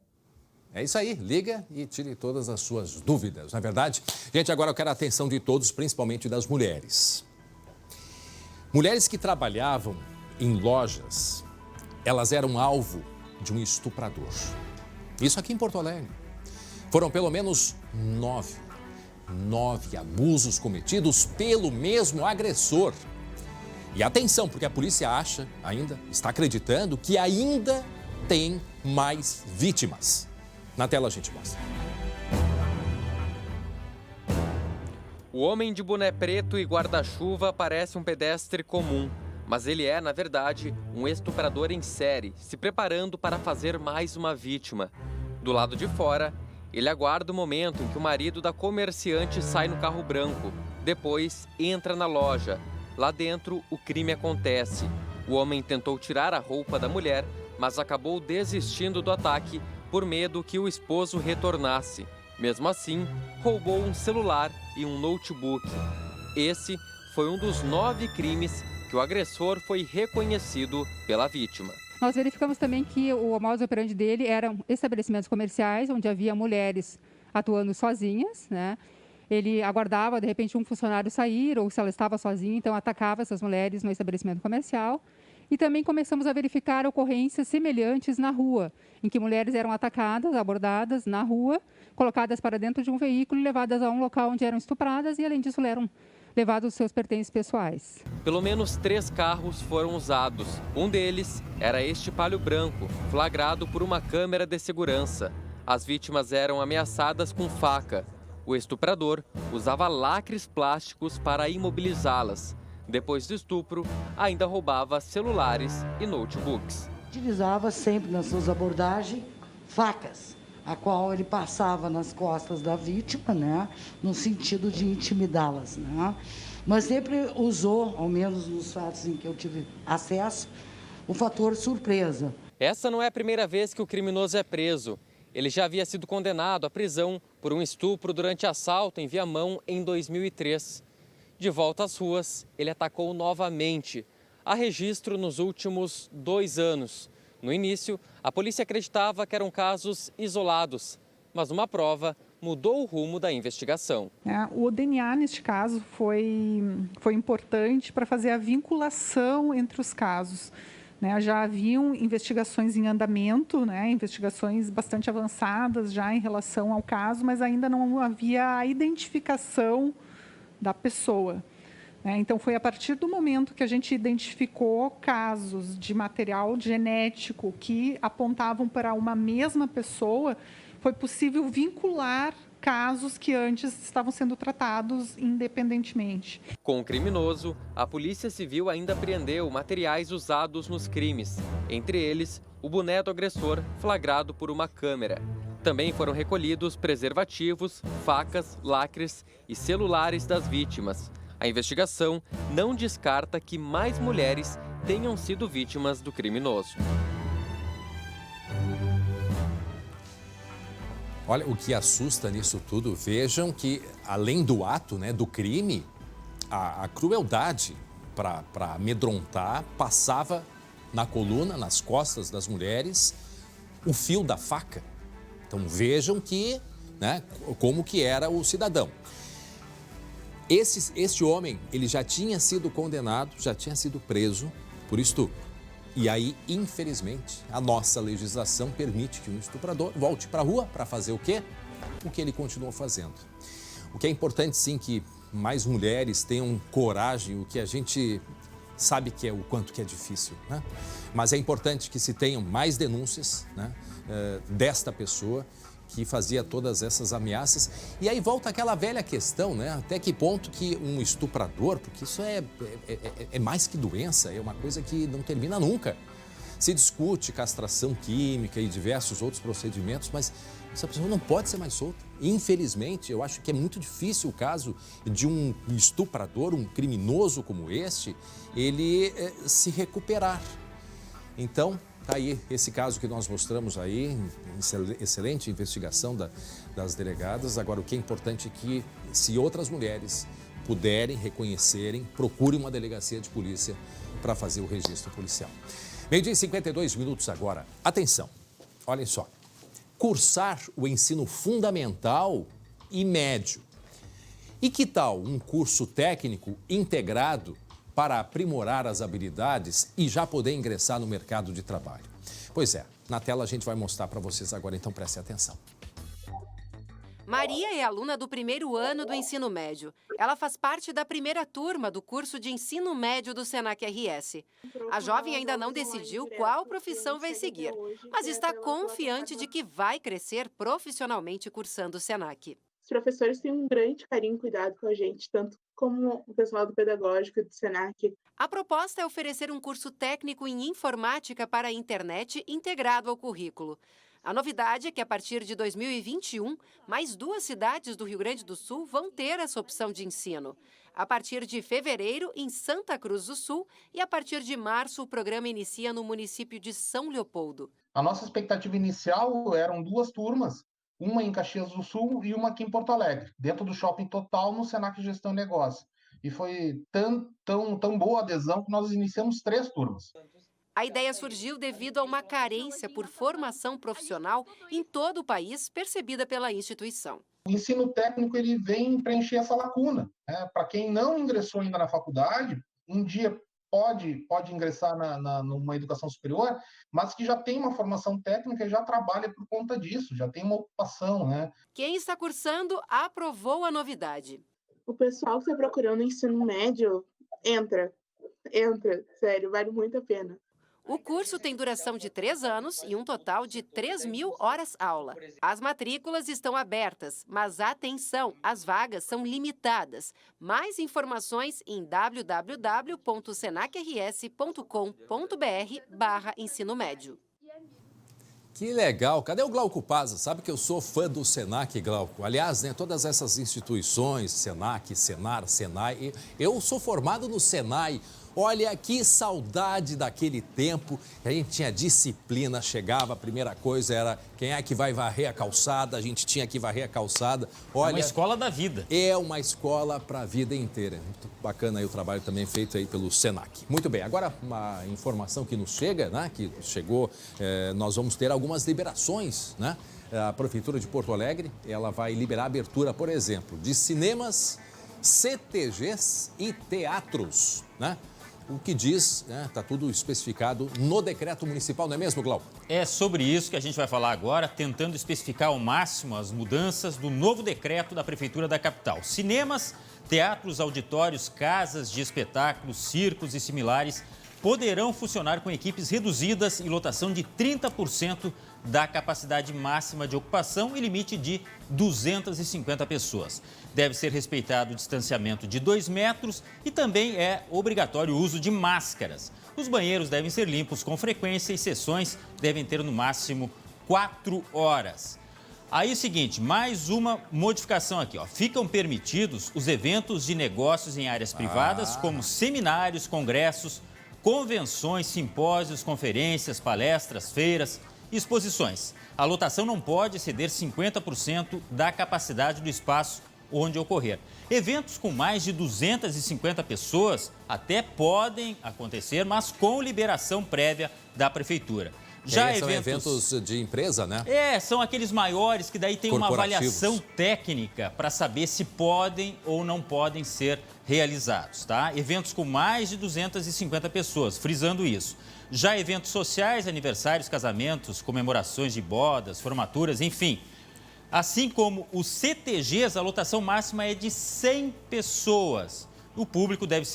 É isso aí, liga e tire todas as suas dúvidas, não é verdade? Gente, agora eu quero a atenção de todos, principalmente das mulheres. Mulheres que trabalhavam em lojas, elas eram alvo de um estuprador. Isso aqui em Porto Alegre. Foram pelo menos 9 abusos cometidos pelo mesmo agressor. E atenção, porque a polícia está acreditando que ainda tem mais vítimas. Na tela a gente mostra.
O homem de boné preto e guarda-chuva parece um pedestre comum, mas ele é, na verdade, um estuprador em série, se preparando para fazer mais uma vítima. Do lado de fora, ele aguarda o momento em que o marido da comerciante sai no carro branco. Depois, entra na loja. Lá dentro, o crime acontece. O homem tentou tirar a roupa da mulher, mas acabou desistindo do ataque por medo que o esposo retornasse. Mesmo assim, roubou um celular e um notebook. Esse foi um dos 9 crimes que o agressor foi reconhecido pela vítima.
Nós verificamos também que o modus operandi dele eram estabelecimentos comerciais, onde havia mulheres atuando sozinhas, né? Ele aguardava, de repente, um funcionário sair, ou se ela estava sozinha, então atacava essas mulheres no estabelecimento comercial. E também começamos a verificar ocorrências semelhantes na rua, em que mulheres eram atacadas, abordadas na rua, colocadas para dentro de um veículo e levadas a um local onde eram estupradas e, além disso, eram levados os seus pertences pessoais.
Pelo menos 3 carros foram usados. Um deles era este Palio branco, flagrado por uma câmera de segurança. As vítimas eram ameaçadas com faca. O estuprador usava lacres plásticos para imobilizá-las. Depois do estupro, ainda roubava celulares e notebooks.
Utilizava sempre nas suas abordagens facas, a qual ele passava nas costas da vítima, né, no sentido de intimidá-las, né? Mas sempre usou, ao menos nos fatos em que eu tive acesso, o fator surpresa.
Essa não é a primeira vez que o criminoso é preso. Ele já havia sido condenado à prisão por um estupro durante assalto em Viamão em 2003. De volta às ruas, ele atacou novamente. Há registro nos últimos 2 anos. No início, a polícia acreditava que eram casos isolados, mas uma prova mudou o rumo da investigação.
O DNA, neste caso, foi importante para fazer a vinculação entre os casos. Já haviam investigações em andamento, investigações bastante avançadas já em relação ao caso, mas ainda não havia a identificação da pessoa. Então, foi a partir do momento que a gente identificou casos de material genético que apontavam para uma mesma pessoa, foi possível vincular casos que antes estavam sendo tratados independentemente.
Com o criminoso, a Polícia Civil ainda apreendeu materiais usados nos crimes, entre eles o boné do agressor flagrado por uma câmera. Também foram recolhidos preservativos, facas, lacres e celulares das vítimas. A investigação não descarta que mais mulheres tenham sido vítimas do criminoso.
Olha, o que assusta nisso tudo, vejam que além do ato, né, do crime, a crueldade para amedrontar passava na coluna, nas costas das mulheres, o fio da faca. Então vejam que, né, como que era o cidadão. Este homem, ele já tinha sido condenado, já tinha sido preso por estupro. E aí, infelizmente, a nossa legislação permite que um estuprador volte para a rua para fazer o quê? O que ele continuou fazendo. O que é importante, sim, que mais mulheres tenham coragem, o que a gente sabe que é o quanto que é difícil, né? Mas é importante que se tenham mais denúncias, né, desta pessoa que fazia todas essas ameaças. E aí volta aquela velha questão, né? Até que ponto que um estuprador, porque isso é mais que doença, é uma coisa que não termina nunca. Se discute castração química e diversos outros procedimentos, mas essa pessoa não pode ser mais solta. Infelizmente, eu acho que é muito difícil o caso de um estuprador, um criminoso como este, ele se recuperar. Então, tá aí esse caso que nós mostramos aí, excelente investigação das delegadas. Agora, o que é importante é que, se outras mulheres puderem, reconhecerem, procurem uma delegacia de polícia para fazer o registro policial. 12h e 52 minutos agora. Atenção, olhem só. Cursar o ensino fundamental e médio. E que tal um curso técnico integrado para aprimorar as habilidades e já poder ingressar no mercado de trabalho? Pois é, na tela a gente vai mostrar para vocês agora, então prestem atenção.
Maria é aluna do primeiro ano do ensino médio. Ela faz parte da primeira turma do curso de ensino médio do Senac RS. A jovem ainda não decidiu qual profissão vai seguir, mas está confiante de que vai crescer profissionalmente cursando o Senac.
Os professores têm um grande carinho e cuidado com a gente, tanto como o pessoal do pedagógico e do Senac.
A proposta é oferecer um curso técnico em informática para a internet integrado ao currículo. A novidade é que, a partir de 2021, mais 2 cidades do Rio Grande do Sul vão ter essa opção de ensino. A partir de fevereiro, em Santa Cruz do Sul, e a partir de março, o programa inicia no município de São Leopoldo.
A nossa expectativa inicial eram 2 turmas, uma em Caxias do Sul e uma aqui em Porto Alegre, dentro do Shopping Total, no Senac Gestão e Negócio. E foi tão boa a adesão que nós iniciamos 3 turmas.
A ideia surgiu devido a uma carência por formação profissional em todo o país, percebida pela instituição.
O ensino técnico ele vem preencher essa lacuna, né? Para quem não ingressou ainda na faculdade, um dia pode ingressar numa educação superior, mas que já tem uma formação técnica e já trabalha por conta disso, já tem uma ocupação, né?
Quem está cursando aprovou a novidade.
O pessoal que está procurando ensino médio, entra, sério, vale muito a pena.
O curso tem duração de 3 anos e um total de 3.000 horas-aula. As matrículas estão abertas, mas atenção, as vagas são limitadas. Mais informações em www.senacrs.com.br/ensino médio.
Que legal! Cadê o Glauco Paza? Sabe que eu sou fã do Senac, Glauco. Aliás, né, todas essas instituições, Senac, Senar, Senai, eu sou formado no Senai. Olha, que saudade daquele tempo que a gente tinha disciplina, chegava, a primeira coisa era quem é que vai varrer a calçada, a gente tinha que varrer a calçada. Olha,
é uma escola da vida.
É uma escola para a vida inteira. Muito bacana aí o trabalho também feito aí pelo Senac. Muito bem, agora uma informação que nos chega, né, que chegou, nós vamos ter algumas liberações, né? A Prefeitura de Porto Alegre, ela vai liberar a abertura, por exemplo, de cinemas, CTGs e teatros, né? O que diz, né, tá tudo especificado no decreto municipal, não é mesmo, Glauco?
É sobre isso que a gente vai falar agora, tentando especificar ao máximo as mudanças do novo decreto da Prefeitura da capital. Cinemas, teatros, auditórios, casas de espetáculos, circos e similares poderão funcionar com equipes reduzidas e lotação de 30% da capacidade máxima de ocupação e limite de 250 pessoas. Deve ser respeitado o distanciamento de 2 metros e também é obrigatório o uso de máscaras. Os banheiros devem ser limpos com frequência e sessões devem ter no máximo 4 horas. Aí é o seguinte, mais uma modificação aqui, ó. Ficam permitidos os eventos de negócios em áreas privadas, como seminários, congressos, convenções, simpósios, conferências, palestras, feiras e exposições. A lotação não pode exceder 50% da capacidade do espaço onde ocorrer. Eventos com mais de 250 pessoas até podem acontecer, mas com liberação prévia da prefeitura.
Já são eventos de empresa, né?
São aqueles maiores que daí tem uma avaliação técnica para saber se podem ou não podem ser realizados, tá? Eventos com mais de 250 pessoas, frisando isso. Já eventos sociais, aniversários, casamentos, comemorações de bodas, formaturas, enfim. Assim como os CTGs, a lotação máxima é de 100 pessoas. O público deve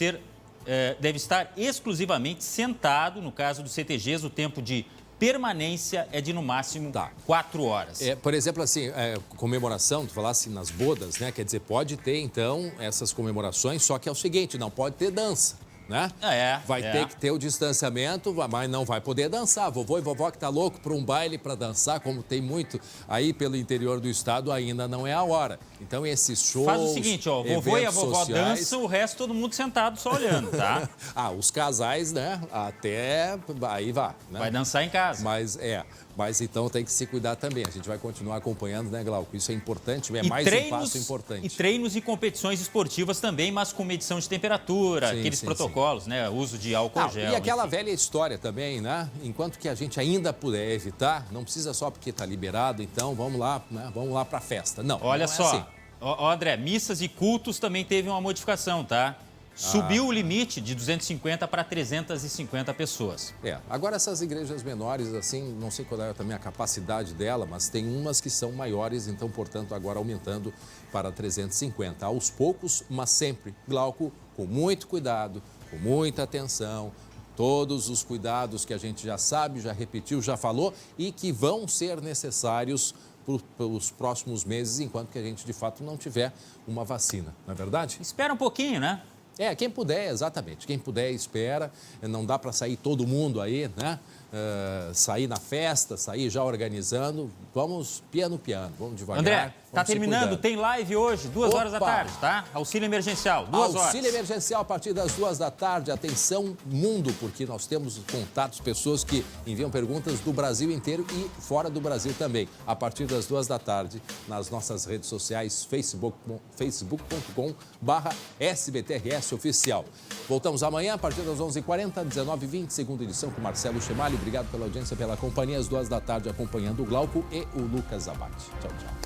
estar exclusivamente sentado. No caso dos CTGs, o tempo de permanência é de, no máximo, 4 horas.
Por exemplo, assim, comemoração, tu falasse nas bodas, né? Quer dizer, pode ter, então, essas comemorações, só que é o seguinte, não pode ter dança, né? Vai ter que ter o distanciamento, mas não vai poder dançar. Vovô e vovó que tá louco para um baile para dançar, como tem muito aí pelo interior do estado, ainda não é a hora. Então, esses shows...
Faz o seguinte, ó, o vovô e a vovó dançam, o resto todo mundo sentado só olhando, tá?
Os casais, né? Até aí vai. Né?
Vai dançar em casa.
Mas então tem que se cuidar também. A gente vai continuar acompanhando, né, Glauco? Isso é importante, é mais um passo importante.
E treinos e competições esportivas também, mas com medição de temperatura, aqueles protocolos, né? Uso de álcool gel.
E aquela velha história também, né? Enquanto que a gente ainda puder evitar, não precisa só porque está liberado, então vamos lá, né? Vamos lá para a festa. Não,
olha
não é
só,
assim.
André, missas e cultos também teve uma modificação, tá? Subiu o limite de 250 para 350 pessoas.
Agora essas igrejas menores, assim, não sei qual é também a capacidade dela, mas tem umas que são maiores, então, portanto, agora aumentando para 350. Aos poucos, mas sempre, Glauco, com muito cuidado, com muita atenção, todos os cuidados que a gente já sabe, já repetiu, já falou e que vão ser necessários pelos próximos meses, enquanto que a gente, de fato, não tiver uma vacina, não é verdade?
Espera um pouquinho, né?
Quem puder, exatamente. Quem puder, espera. Não dá para sair todo mundo aí, né? Sair na festa, sair já organizando. Vamos piano, vamos devagar.
André, tá terminando, tem live hoje, 2 horas da tarde, tá? Auxílio emergencial, 2 horas.
Auxílio emergencial a partir das 2 da tarde. Atenção, mundo, porque nós temos contatos, pessoas que enviam perguntas do Brasil inteiro e fora do Brasil também. A partir das 2 da tarde, nas nossas redes sociais, facebook.com/SBTRS Oficial. Voltamos amanhã, a partir das 11h40, 19h20, segunda edição com Marcelo Chemalho. Obrigado pela audiência, pela companhia, às 2 da tarde, acompanhando o Glauco e o Lucas Abate. Tchau, tchau.